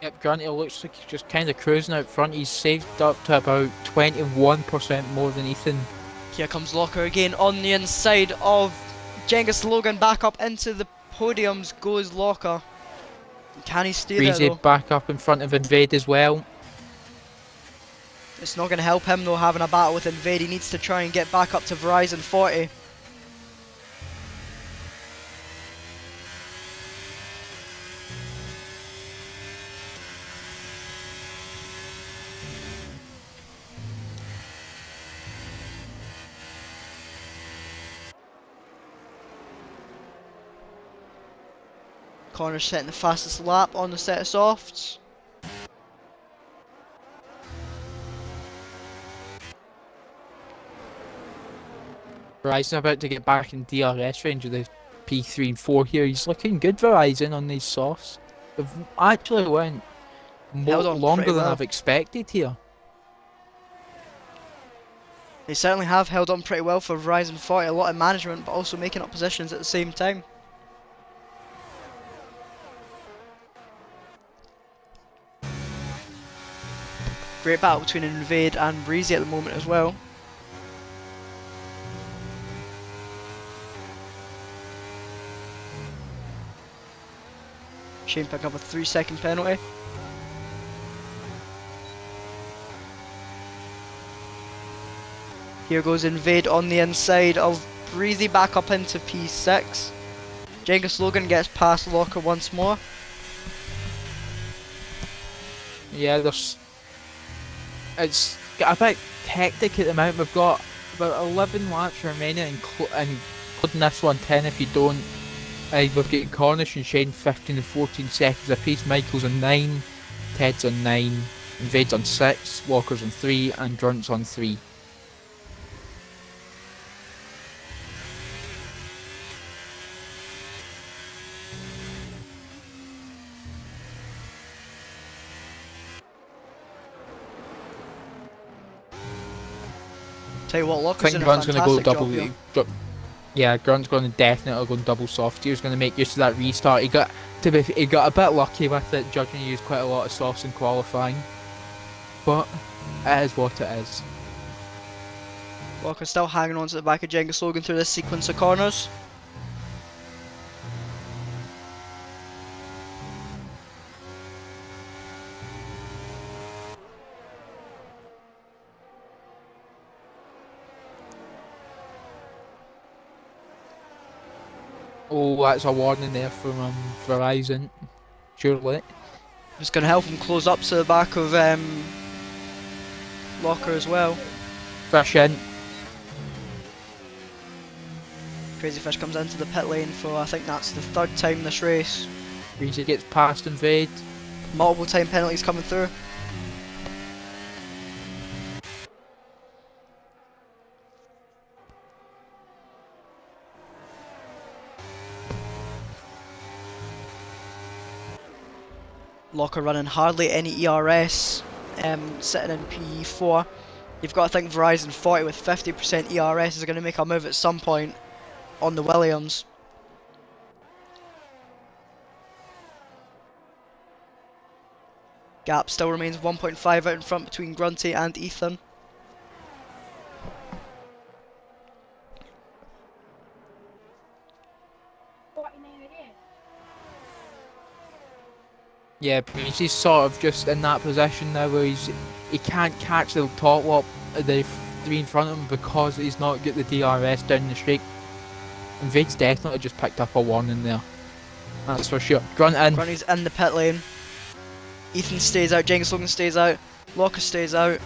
B: Yep, Grunty looks like he's just kind of cruising out front. He's saved up to about 21% more than Ethan.
A: Here comes Locker again on the inside of Genghis Logan. Back up into the podiums goes Locker. Can he stay
B: Breezy
A: there though?
B: back up in front of Invade as well.
A: It's not going to help him though, having a battle with Invade. He needs to try and get back up to Verizon 40. Connor setting the fastest lap on the set of softs.
B: Verizon about to get back in DRS range with the P3 and 4 here. He's looking good, Verizon, on these softs. They've actually went
A: Held on
B: longer
A: pretty
B: than
A: well.
B: I've expected here.
A: They certainly have held on pretty well for Verizon 40. A lot of management, but also making up positions at the same time. Great battle between Invade and Breezy at the moment as well. Shane picking up a 3-second penalty. Here goes Invade on the inside of Breezy, back up into P6. Genghis Logan gets past Locker once more.
B: Yeah, it's got a bit hectic at the moment. We've got about 11 laps remaining, including this one 10 if you don't. We've got Cornish and Shane 15 and 14 seconds apiece. Michael's on 9, Ted's on 9, Invade's on 6, Walker's on 3, and Grunt's on 3.
A: Tell you what,
B: I
A: Locker's
B: think
A: doing a
B: Grunt's going to go
A: fantastic job here.
B: Yeah, Grunt's going to definitely go double soft. He was going to make use of that restart. He got a bit lucky with it, judging he used quite a lot of softs in qualifying. But it is what it is.
A: Walker still hanging on to the back of Genghis Logan through this sequence of corners.
B: Oh, that's a warning there from Verizon. Surely.
A: It's going to help him close up to the back of Locker as well.
B: Fish in.
A: Crazy Fish comes into the pit lane for, I think that's the 3rd time this race.
B: Breezy gets past Invade.
A: Multiple time penalties coming through. Locker running hardly any ERS, sitting in P4. You've got to think Verizon 40 with 50% ERS is going to make a move at some point on the Williams. Gap still remains 1.5 out in front between Grunty and Ethan.
B: Yeah, he's sort of just in that position now where he can't catch the top up of the three in front of him because he's not got the DRS down the streak. And Vade's definitely just picked up a warning there. That's for sure. Grunt in.
A: Grundy's in the pit lane. Ethan stays out, Jenkins Logan stays out, Locker stays out.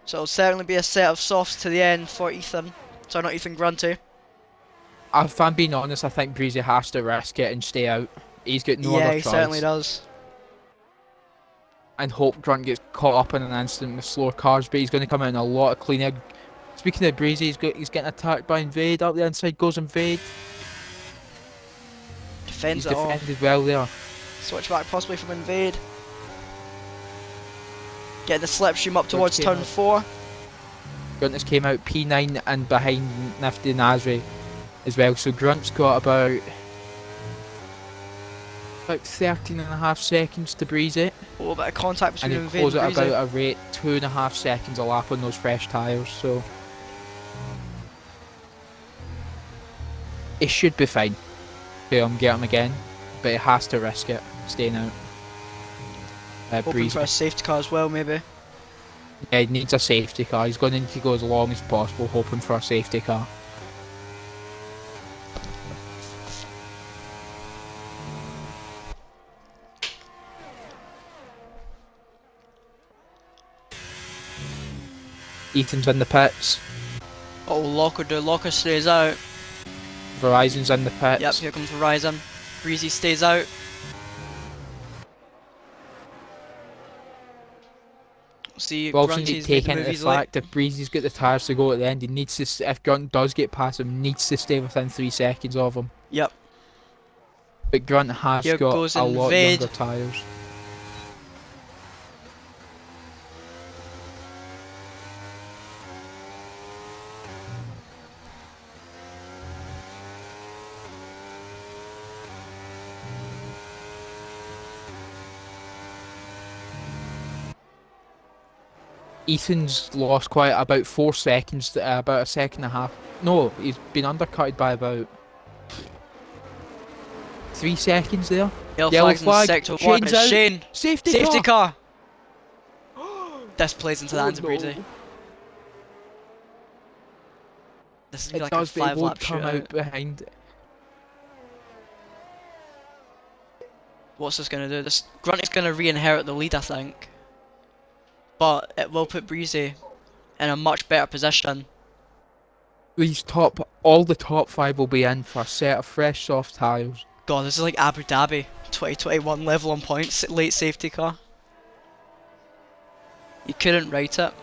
A: So it'll certainly be a set of softs to the end for Ethan. Sorry, not Ethan, Grunty.
B: If I'm being honest, I think Breezy has to risk it and stay out. He's got no
A: Yeah,
B: other
A: he
B: choice.
A: certainly does.
B: And hope Grunt gets caught up in an instant with slower cars, but he's going to come out in a lot of cleaner. Speaking of Breezy, he's getting attacked by Invade. Up the inside goes Invade.
A: Defends
B: He's
A: it off.
B: defended well there.
A: Switchback possibly from Invade. Getting the slipstream up towards
B: came
A: turn
B: out.
A: 4.
B: Grunt has came out P9 and behind Nifty Nasri as well. So Grunt's got about 13.5 seconds to Breezy.
A: A little bit of contact
B: And
A: between
B: he
A: Invade
B: goes
A: and
B: at
A: Breezy.
B: about a rate 2.5 seconds a lap on those fresh tyres. So it should be fine. Get him again, but he has to risk it, staying out.
A: Hoping
B: Breezy.
A: for a safety car as well, maybe.
B: Yeah, he needs a safety car. He's going to need to go as long as possible, hoping for a safety car. Ethan's in the pits.
A: Oh, Locker stays out.
B: Verizon's in the pits.
A: Yep, here comes Verizon. Breezy stays out. See,
B: We also need
A: Grunty's
B: to
A: made
B: take
A: the
B: into the
A: movies late.
B: fact that Breezy's got the tyres to go at the end. He needs to, if Grunt does get past him, needs to stay within 3 seconds of him.
A: Yep.
B: But Grunt has
A: Here
B: got
A: goes
B: a lot
A: Invade.
B: younger tyres. Ethan's lost quite about 4 seconds, about a second and a half. No, he's been undercutted by about 3 seconds there.
A: Yellow flags in
B: flag.
A: sector 1.
B: Shane's
A: It's
B: out.
A: Shane.
B: Safety
A: car. This plays into the
B: Oh
A: hands of
B: no.
A: Breezy. This is
B: It
A: gonna be like
B: does,
A: a
B: but it
A: 5
B: won't
A: lap
B: come
A: shootout.
B: out behind it.
A: What's this gonna do? This Grunty's gonna re-inherit the lead, I think. But it will put Breezy in a much better position.
B: All the top 5 will be in for a set of fresh soft tyres.
A: God, this is like Abu Dhabi 2021 level on points, late safety car. You couldn't write it.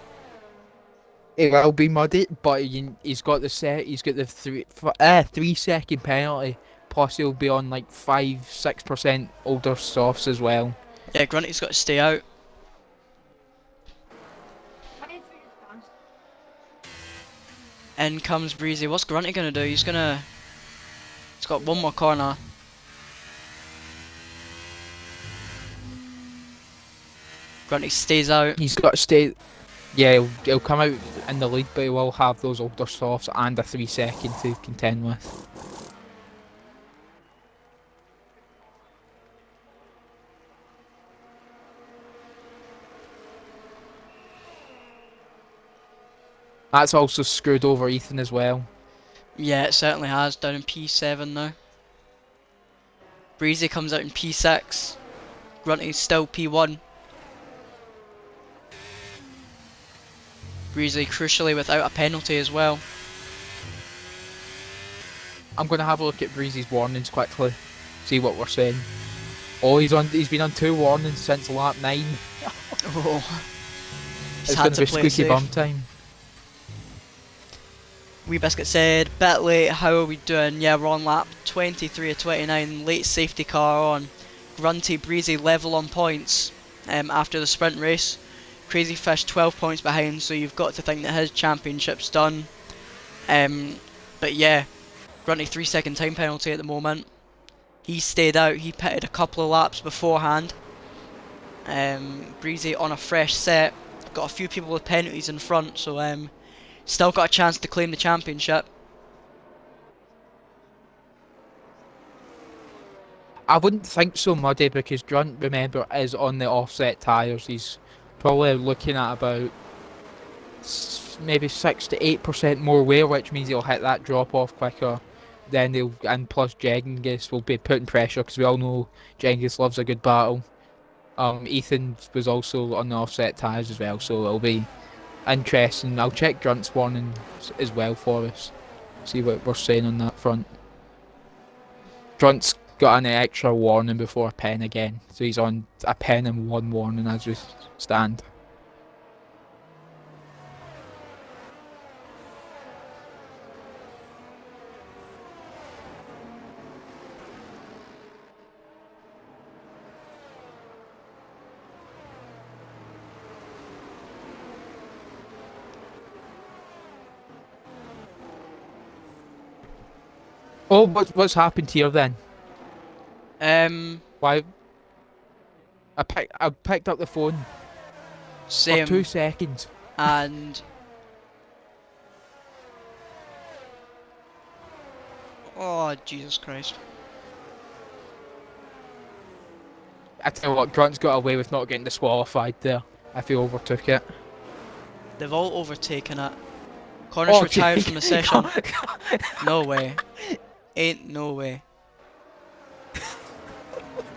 B: It will be muddy, but he's got the 3 second penalty. Plus he'll be on like 5-6% older softs as well.
A: Yeah, Grunty's got to stay out. In comes Breezy. What's Grunty gonna do? He's got one more corner. Grunty stays out.
B: He's got to stay. Yeah, he'll come out in the lead, but he will have those older softs and a 3 second to contend with. That's also screwed over Ethan as well.
A: Yeah, it certainly has. Down in P7 now. Breezy comes out in P6. Grunty's still P1. Breezy crucially without a penalty as well.
B: I'm going to have a look at Breezy's warnings quickly, see what we're saying. Oh, he's been on 2 warnings since lap 9.
A: Oh,
B: It's going to be squeaky bum time.
A: Wee Biscuit said, bit late, how are we doing? Yeah, we're on lap 23 of 29, late safety car on. Grunty, Breezy level on points after the sprint race. Crazy Fish 12 points behind, so you've got to think that his championship's done. But yeah, Grunty 3 second time penalty at the moment. He stayed out, he pitted a couple of laps beforehand. Breezy on a fresh set, got a few people with penalties in front, so still got a chance to claim the championship.
B: I wouldn't think so, Muddy, because Grunt, remember, is on the offset tyres. He's probably looking at about maybe 6 to 8% more wear, which means he'll hit that drop off quicker. Then they'll, and plus Jengis will be putting pressure because we all know Jengis loves a good battle. Ethan was also on the offset tyres as well, so it'll be interesting. I'll check Grunt's warning as well for us. See what we're saying on that front. Grunt's got an extra warning before a pen again, so he's on a pen and 1 warning as we stand. Oh, what's happened here then? Why? I picked up the phone
A: Same.
B: for 2 seconds.
A: And oh, Jesus Christ.
B: I tell you what, Grunt's got away with not getting disqualified there if he overtook it.
A: They've all overtaken it. Cornish retired from the session. No way. Ain't no way.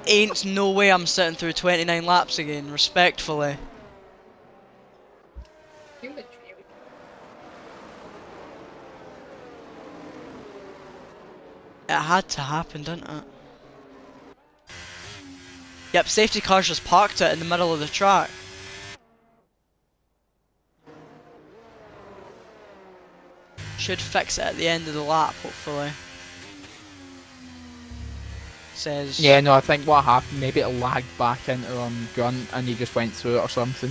A: Ain't no way I'm sitting through 29 laps again, respectfully. It had to happen, didn't it? Yep, safety cars just parked it in the middle of the track. Should fix it at the end of the lap, hopefully. Says...
B: Yeah, no, I think what happened, maybe it lagged back into Grunt and he just went through it or something.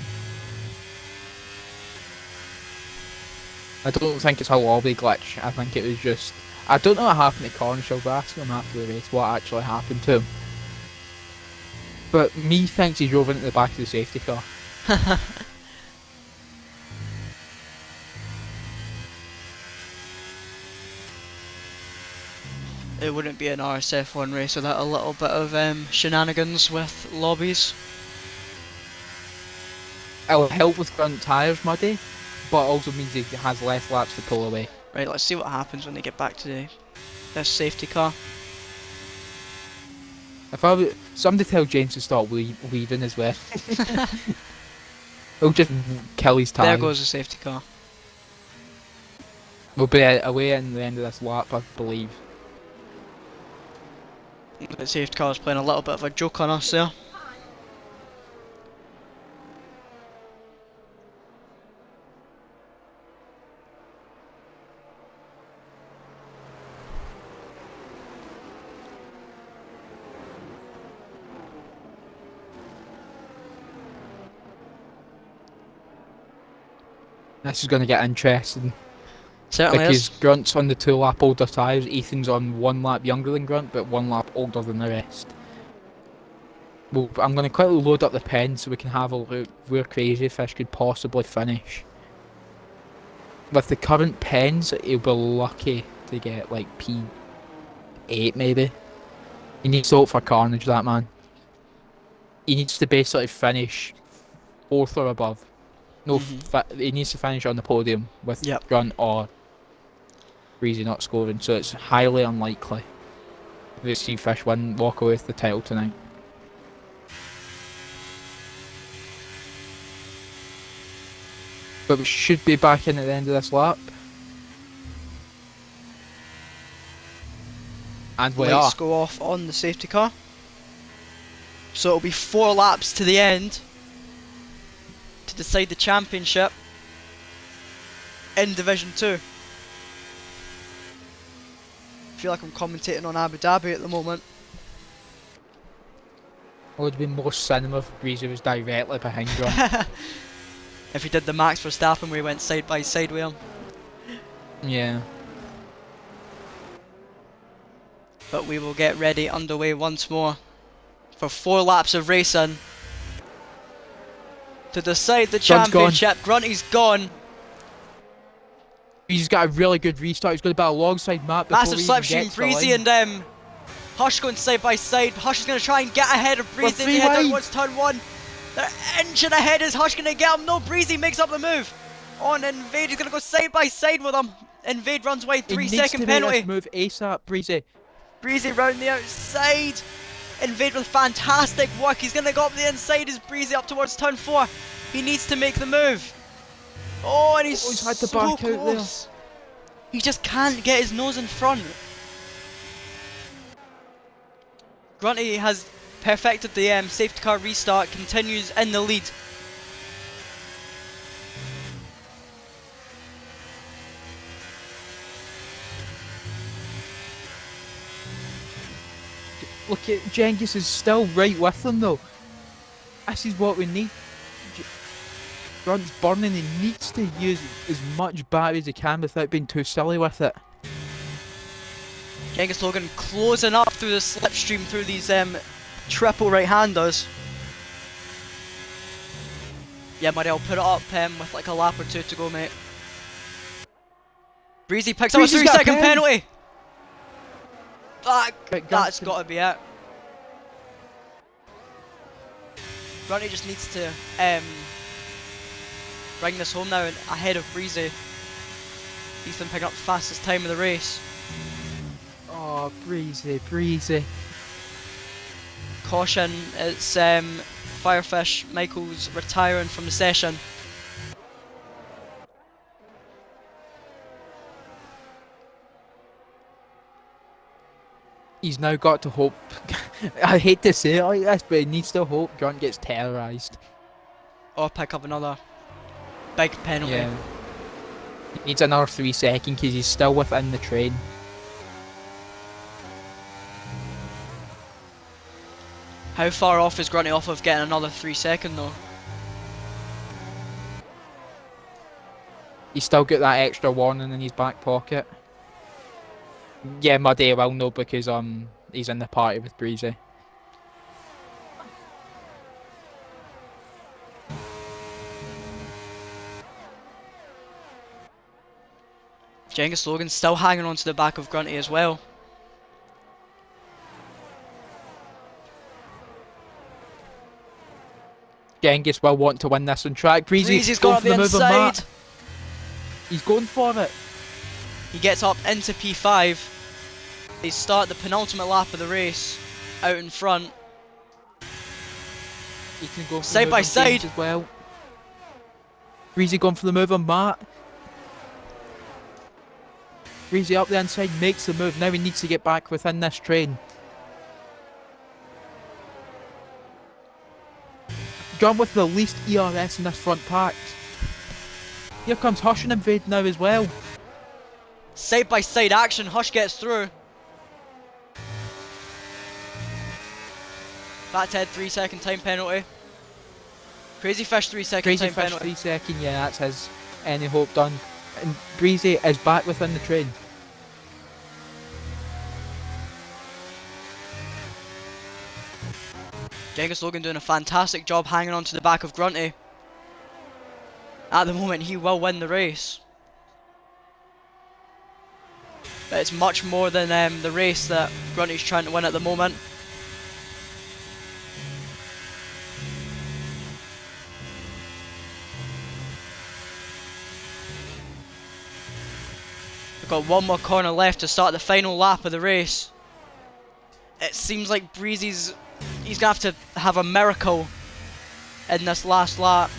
B: I don't think it's a lobby glitch, I think it was just... I don't know what happened to Cornish, I'll be asking him after the race what actually happened to him. But me thinks he drove into the back of the safety car.
A: It wouldn't be an RSF1 race without a little bit of shenanigans with lobbies.
B: It'll help with Grunt tyres, Muddy, but also means he has less laps to pull away.
A: Right, let's see what happens when they get back to this safety car.
B: If I were, somebody tell James to stop weaving as well. He'll just kill his tyres.
A: There goes the safety car.
B: We'll be away in the end of this lap, I believe.
A: The safety car is playing a little bit of a joke on us there.
B: This is going to get interesting.
A: Certainly
B: because
A: is.
B: Grunt's on the 2 lap older tyres, Ethan's on 1 lap younger than Grunt, but 1 lap older than the rest. Well, I'm going to quickly load up the pen so we can have a look where Crazy Fish could possibly finish. With the current pens, he'll be lucky to get like P8 maybe. He needs to hope for carnage, that man. He needs to basically finish 4th or above. No, he needs to finish on the podium with Grunt or Breezy not scoring, so it's highly unlikely that Seafish walk away with the title tonight. But we should be back in at the end of this lap. And we are.
A: Lights go off on the safety car. So it'll be 4 laps to the end to decide the championship in Division 2. I feel like I'm commentating on Abu Dhabi at the moment.
B: It would have been more cinema if Breezy was directly behind Grunt.
A: If he did the Max Verstappen where he went side by side with him.
B: Yeah.
A: But we will get ready underway once more for 4 laps of racing to decide the championship. Grunty's gone.
B: He's got a really good restart. He's going to be alongside Matt before
A: massive slipstream. Breezy and Hush going side by side. Hush is going to try and get ahead of Breezy as they head down towards turn 1. They're inching ahead. Is Hush going to get him? No, Breezy makes up the move. On Invade is going to go side by side with him. Invade runs wide, 3-second penalty.
B: Make this move ASAP, Breezy.
A: Breezy round the outside. Invade with fantastic work. He's going to go up the inside as Breezy up towards turn 4. He needs to make the move. Oh, and he's
B: had to
A: so
B: back
A: close.
B: out there.
A: He just can't get his nose in front. Grunty has perfected the safety car restart, continues in the lead.
B: Look at Genghis is still right with them though. This is what we need. Grunt's burning, he needs to use as much battery as he can without being too silly with it.
A: Genghis Logan closing up through the slipstream through these triple right-handers. Yeah, Murray, I'll put it up with like a lap or two to go, mate. Breezy picks up a 3-second penalty. That's got to be it. Grunty just needs to bring this home now and ahead of Breezy. Ethan picking up the fastest time of the race.
B: Oh, Breezy.
A: Caution, it's Firefish Michael's retiring from the session.
B: He's now got to hope. I hate to say it like this, but he needs to hope Grunt gets terrorised.
A: Or pick up another big penalty.
B: Yeah. He needs another 3 seconds because he's still within the train.
A: How far off is Grunty off of getting another 3-second though?
B: He's still got that extra warning in his back pocket. Yeah, Muddy will know because he's in the party with Breezy.
A: Genghis Logan still hanging on to the back of Grunty as well.
B: Genghis will want to win this on track.
A: Breezy's got up the inside.
B: He's going for it.
A: He gets up into P5. They start the penultimate lap of the race out in front.
B: He can go for
A: side by side
B: as well. Breezy going for the move on Matt. Breezy up the inside, makes the move. Now he needs to get back within this train. Gone with the least ERS in this front pack. Here comes Hush and Invade now as well.
A: Side by side action, Hush gets through. Back to head 3-second time penalty. Crazy Fish 3-second time penalty.
B: 3 second, yeah, that's his any hope done. And Breezy is back within the train.
A: Genghis Logan doing a fantastic job hanging on to the back of Grunty. At the moment he will win the race. But it's much more than the race that Grunty's trying to win at the moment. We've got one more corner left to start the final lap of the race. It seems like Breezy's he's gonna have a miracle in this last lap.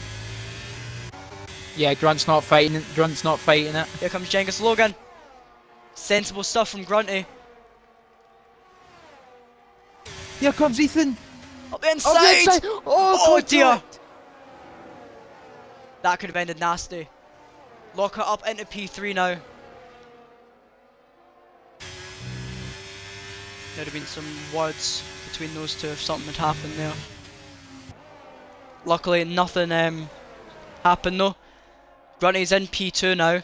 B: Yeah, Grunt's not fighting it.
A: Here comes Genghis Logan. Sensible stuff from Grunty.
B: Here comes Ethan.
A: Up the inside! Oh dear!
B: Contact.
A: That could have ended nasty. Lock it up into P3 now. There'd have been some words between those two if something had happened there. Luckily nothing happened though. Grunty's in P2 now.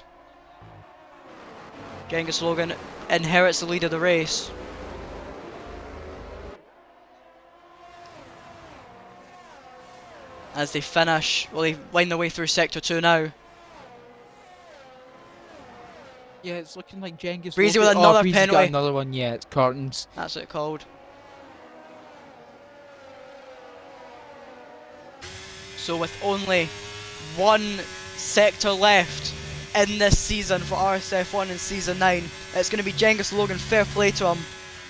A: Genghis Logan inherits the lead of the race. As they finish, well, they wind their way through Sector 2 now.
B: Yeah, it's looking like Cengiz
A: Breezy
B: will
A: with
B: get... Oh,
A: another
B: Breezy's got
A: penalty.
B: another one, yeah, it's curtains.
A: That's what it called. So with only one sector left in this season for RSF1 in Season 9, it's going to be Cengiz Logan, fair play to him,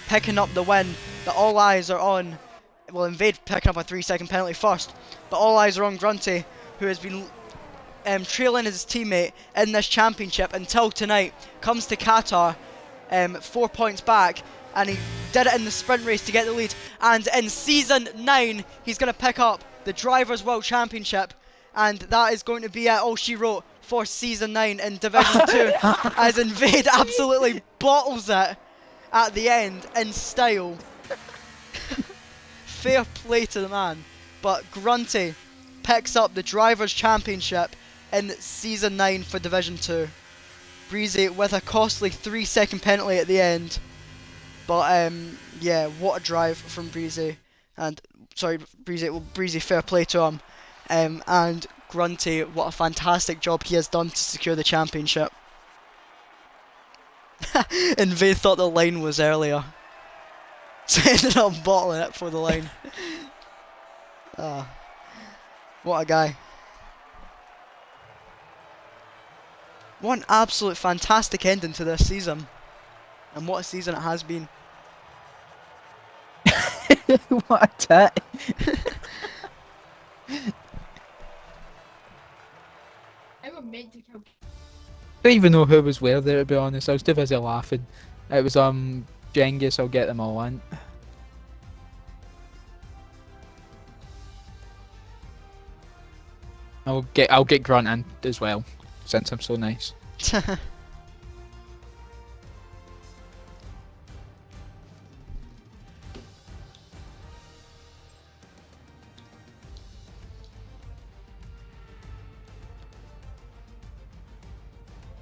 A: picking up the win that all eyes are on. Well, Invade picking up a 3-second penalty first, but all eyes are on Grunty, who has been trailing his teammate in this championship until tonight. Comes to Qatar, 4 points back, and he did it in the sprint race to get the lead. And in Season 9, he's going to pick up the Drivers' World Championship, and that is going to be all she wrote for Season 9 in Division 2, as Invade absolutely bottles it at the end in style. Fair play to the man. But Grunty picks up the Drivers' Championship in Season 9 for Division 2. Breezy with a costly 3-second penalty at the end. But yeah, what a drive from Breezy. And sorry, Breezy, fair play to him. And Grunty, what a fantastic job he has done to secure the championship. And they thought the line was earlier, so he ended up bottling it for the line. What a guy. What an absolute fantastic ending to this season. And what a season it has been.
B: What a tit. I don't even know who was where there, to be honest. I was too busy laughing. It was Cengiz, I'll get them all in. I'll get Grunt in as well, since I'm so nice.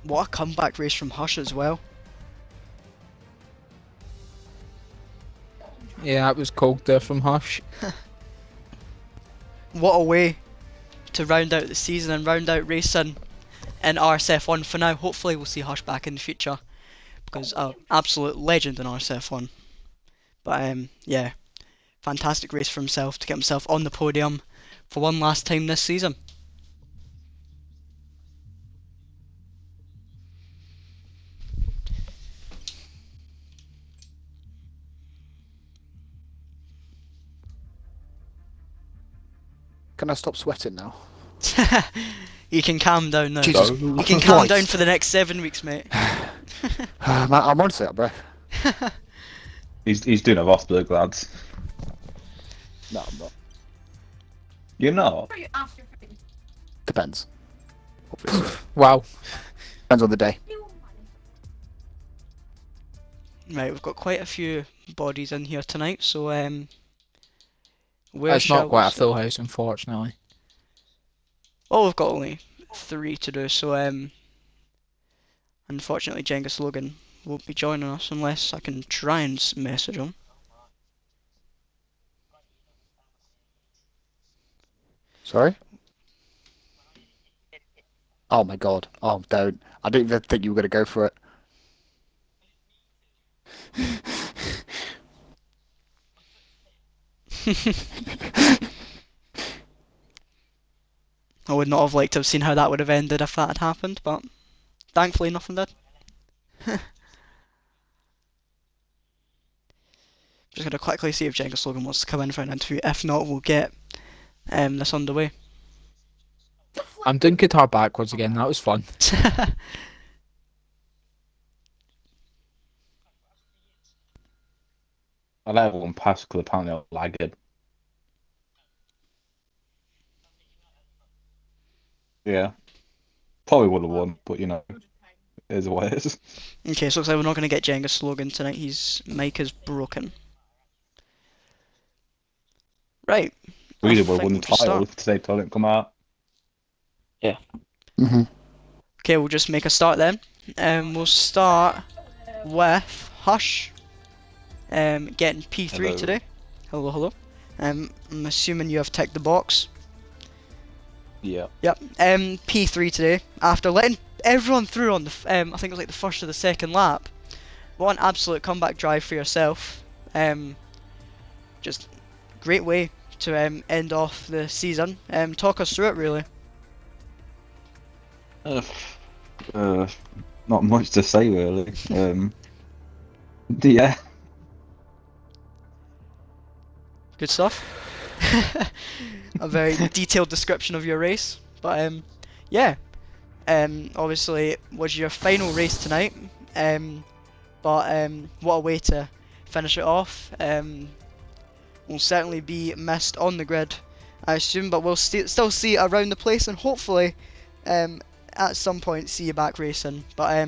A: What a comeback race from Hush as well.
B: Yeah, that was cold there from Hush.
A: What a way to round out the season and round out racing in RSF1 for now. Hopefully we'll see Hush back in the future, because absolute legend in RSF1. But yeah, fantastic race for himself to get himself on the podium for one last time this season.
C: Can I stop sweating now?
A: You can calm down now.
C: Jesus
A: You can calm
C: Christ.
A: down for the next 7 weeks, mate.
C: I'm honestly out of breath.
D: He's doing a Rosberg, lads.
C: No, I'm not.
D: You're not?
C: Depends. Obviously.
B: Wow.
C: Depends on the day.
A: Right, we've got quite a few bodies in here tonight, so where
B: That's
A: shall
B: not quite
A: we
B: a full house, unfortunately.
A: Oh, we've got only 3 to do, so unfortunately Cengiz Logan won't be joining us unless I can try and message him.
C: Sorry? Oh my god. Oh, don't. I didn't even think you were going to go for it.
A: I would not have liked to have seen how that would have ended if that had happened, but thankfully nothing did. Just going to quickly see if Cengiz Logan wants to come in for an interview. If not, we'll get this underway.
B: I'm doing guitar backwards again, that was fun.
D: I let everyone pass because apparently I lagged. Yeah. Probably would have won, but you know, it is what it is.
A: Okay, so looks like we're not going to get Cengiz Logan tonight. His mic is broken. Right.
D: We
A: I
D: would have
A: think
D: won the
A: we'll just
D: title
A: start.
D: if today didn't come out.
C: Mm-hmm.
A: Okay, we'll just make a start then. We'll start with Hush. Getting P3
D: Hello.
A: today. Hello, hello. I'm assuming you have ticked the box.
D: Yeah.
A: Yep. P3 today. After letting everyone through on the I think it was like the first or the second lap. What an absolute comeback drive for yourself. Just great way to end off the season. Talk us through it, really.
D: Not much to say really. Yeah.
A: Good stuff. A very detailed description of your race, but yeah. Obviously, it was your final race tonight. But what a way to finish it off. Will certainly be missed on the grid, I assume, but we'll still see it around the place, and hopefully at some point see you back racing. But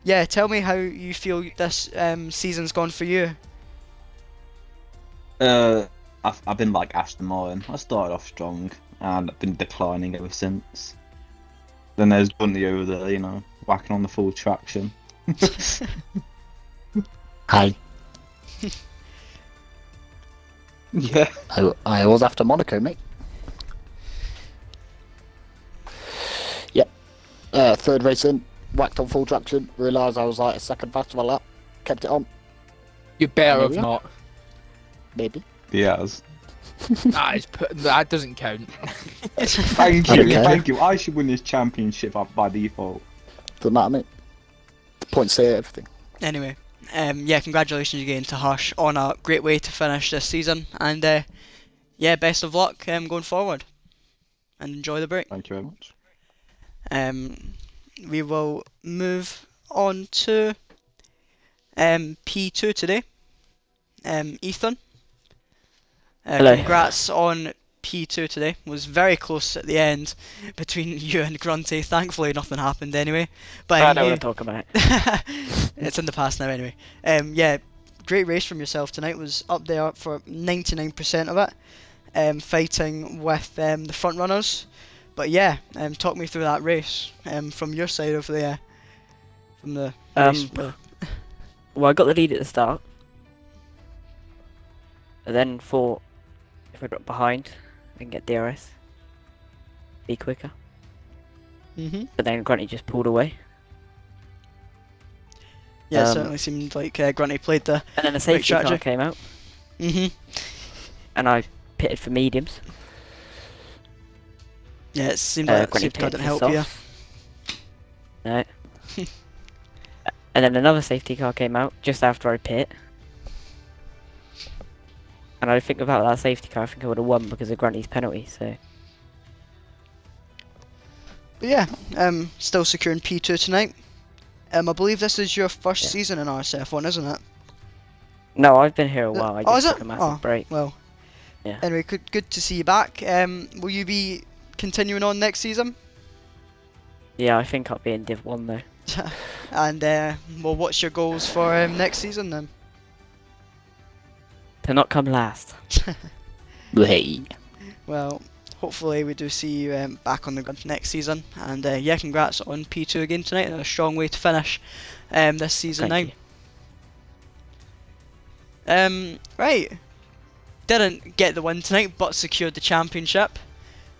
A: yeah, tell me how you feel this season's gone for you.
D: I've been like Aston Martin. I started off strong and I've been declining ever since. Then there's Bunty over there, you know, whacking on the full traction.
C: Hi.
D: Yeah.
C: I was after Monaco, mate. Yep. Third race in, whacked on full traction, realised I was like a second faster of a lap, kept it on,
B: You better
C: There
B: have
C: we are.
B: not.
C: maybe.
D: Yes.
B: That doesn't count.
D: Thank
C: I don't
D: you,
C: care.
D: thank you. I should win this championship by default.
C: Doesn't matter, mate. The points say everything.
A: Anyway, yeah, congratulations again to Hush on a great way to finish this season, and yeah, best of luck going forward, and enjoy the break.
D: Thank you very much.
A: We will move on to P2 today. Ethan,
E: Hello.
A: congrats on P2 today. Was very close at the end between you and Grunty. Thankfully, nothing happened anyway. But
E: I don't want to talk about it.
A: it's in the past now anyway. Yeah, great race from yourself tonight. Was up there for 99% of it, fighting with the front runners. But yeah, talk me through that race from your side of the from the race.
E: Well, I got the lead at the start. And then thought if I drop behind, I can get DRS. Be quicker.
A: Mhm.
E: But then Grunty just pulled away.
A: Yeah, it
E: Um,
A: certainly seemed like Grunty played the.
E: And then a safety car
A: strategy.
E: came out.
A: Mhm.
E: And I pitted for mediums.
A: Yeah, it seemed like that
E: Grunty
A: safety car
E: pitted
A: didn't
E: for
A: help you.
E: softs. No. And then another safety car came out just after I pit. And I think without that safety car, I think I would have won because of Grunty's penalty. So
A: But yeah, still securing P2 tonight. I believe this is your first
E: Yeah.
A: season in RSF1, isn't it?
E: no, I've been here a while. I
A: Oh,
E: just
A: is
E: took
A: it?
E: a massive
A: Oh.
E: break.
A: Well,
E: Yeah.
A: anyway, good to see you back. Will you be continuing on next season?
E: Yeah, I think I'll be in Div 1 though.
A: And well, what's your goals for next season then?
E: To not come last.
C: Hey.
A: Well, hopefully we do see you back on the grid next season. And yeah, congrats on P2 again tonight, and a strong way to finish this season
E: Thank
A: now.
E: you.
A: Right. Didn't get the win tonight, but secured the championship.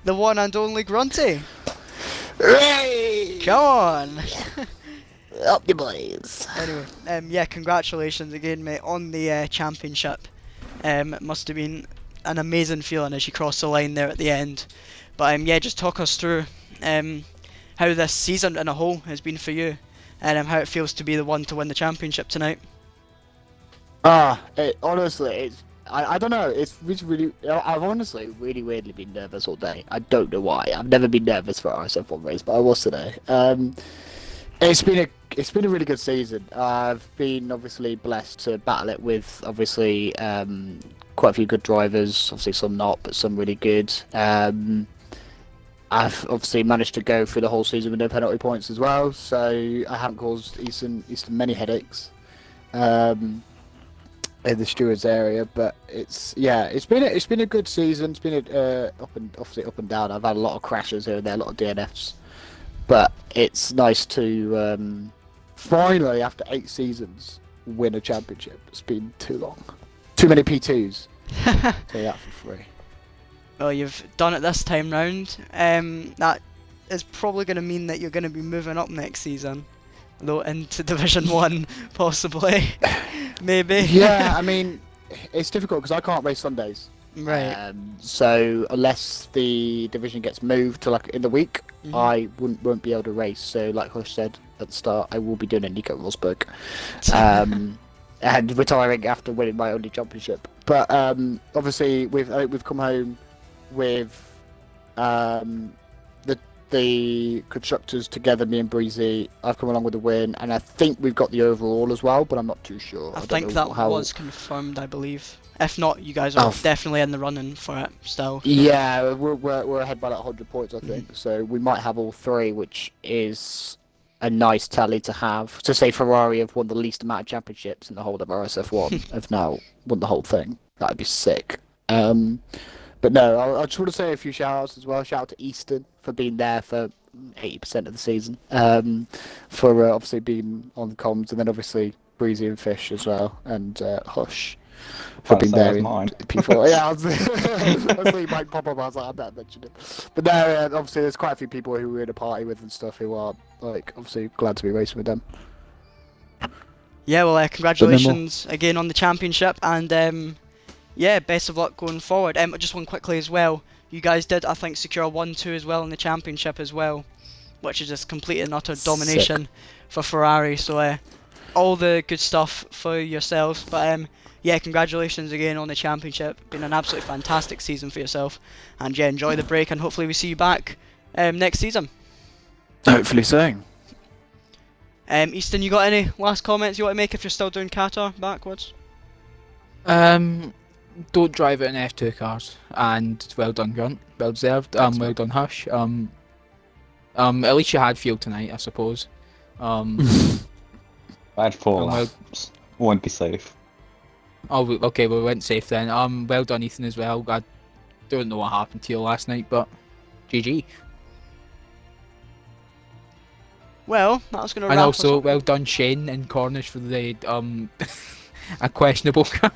A: The one and only Grunty.
C: Hooray!
A: Come on.
C: Up the boys.
A: Anyway, yeah, congratulations again, mate, on the championship. It must have been an amazing feeling as you crossed the line there at the end. But yeah, just talk us through how this season in a whole has been for you, and how it feels to be the one to win the championship tonight.
C: Honestly, I don't know. It's really. I've honestly really weirdly been nervous all day. I don't know why. I've never been nervous for RSF1 race, but I was today. It's been a really good season. I've been obviously blessed to battle it with obviously quite a few good drivers. Obviously some not, but some really good. I've obviously managed to go through the whole season with no penalty points as well, so I haven't caused Easton many headaches. In the stewards area, but it's been a good season. It's been up and down. I've had a lot of crashes here and there, a lot of DNFs, but it's nice to finally, after 8 seasons, win a championship. It's been too long, too many P2s. Tell you that for free.
A: Well, you've done it this time round. That is probably going to mean that you're going to be moving up next season, though into Division 1, possibly. Maybe.
C: Yeah, I mean, it's difficult because I can't race Sundays.
A: Right.
C: So unless the division gets moved to like in the week,
A: Mhm.
C: I won't be able to race. So like Hush said at the start, I will be doing a Nico Rosberg, and retiring after winning my only championship. But obviously we've come home with the constructors together, me and Breezy. I've come along with a win, and I think we've got the overall as well, but I'm not too sure.
A: I
C: don't
A: think
C: know
A: that
C: how...
A: was confirmed, I believe. If not, you guys are definitely in the running for it still.
C: Yeah, we're ahead by like 100 points, I think.
A: Mm-hmm.
C: So we might have all three, which is a nice tally to have. To say Ferrari have won the least amount of championships in the whole of RSF1 have now won the whole thing. That'd be sick. But no, I just want to say a few shout-outs as well. Shout out to Easton for being there for 80% of the season. For obviously being on the comms, and then obviously Breezy and Fish as well, and Hush for being there in P4. Yeah, I was Mike pop up. I was like, I better mention it. But no, obviously there's quite a few people who we're in a party with and stuff who are like obviously glad to be racing with them.
A: Yeah, well, congratulations again on the championship, and yeah, best of luck going forward. Just one quickly as well. You guys did, I think, secure 1-2 as well in the championship as well, which is just complete and utter domination for Ferrari. So all the good stuff for yourselves. But yeah, congratulations again on the championship. Been an absolutely fantastic season for yourself. And yeah, enjoy the break, and hopefully we see you back next season.
C: Hopefully so.
A: Easton, you got any last comments you want to make if you're still doing Qatar backwards?
B: Don't drive it in F2 cars, and well done Grunt, well deserved. Well done Hush. At least you had fuel tonight, I suppose.
D: I had 4
B: well-
D: laps. Won't be safe.
B: Okay, we went safe then. Well done Ethan as well. I don't know what happened to you last night, but GG.
A: Well, that's going to
B: And
A: wrap
B: also,
A: us up.
B: well done Shane in Cornish for the a questionable crash.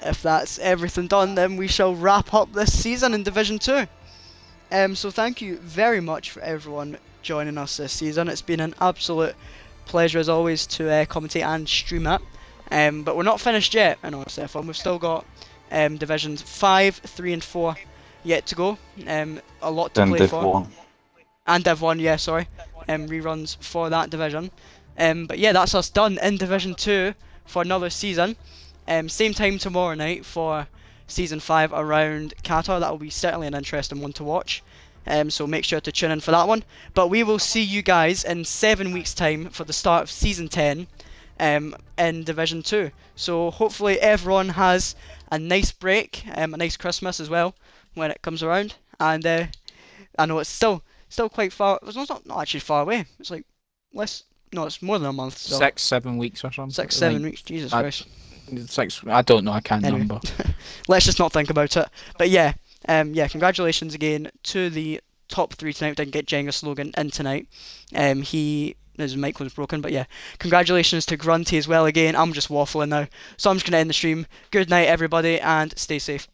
A: If that's everything done, then we shall wrap up this season in Division 2. So thank you very much for everyone joining us this season. It's been an absolute pleasure as always to commentate and stream it. But we're not finished yet in RSF1. We've still got Divisions 5, 3 and 4 yet to go. A lot to
D: Then
A: play
D: Div
A: for.
D: 1.
A: And Div 1, yeah, sorry. Reruns for that division. But yeah, that's us done in Division 2 for another season. Same time tomorrow night for Season 5 around Qatar. That will be certainly an interesting one to watch. So make sure to tune in for that one. But we will see you guys in 7 weeks' time for the start of Season 10 in Division 2. So hopefully everyone has a nice break, a nice Christmas as well when it comes around. And I know it's still quite far. It's not actually far away. It's like less. No, it's more than a month. So
B: 6-7 weeks or something.
A: 6-7 weeks. Jesus Christ.
B: 6. I don't know. I can't
A: Anyway.
B: remember.
A: Let's just not think about it. But yeah, congratulations again to the top 3 tonight. We didn't get Jenga's Logan in tonight. His mic was broken, but yeah, congratulations to Grunty as well again. I'm just waffling now, so I'm just gonna end the stream. Good night, everybody, and stay safe.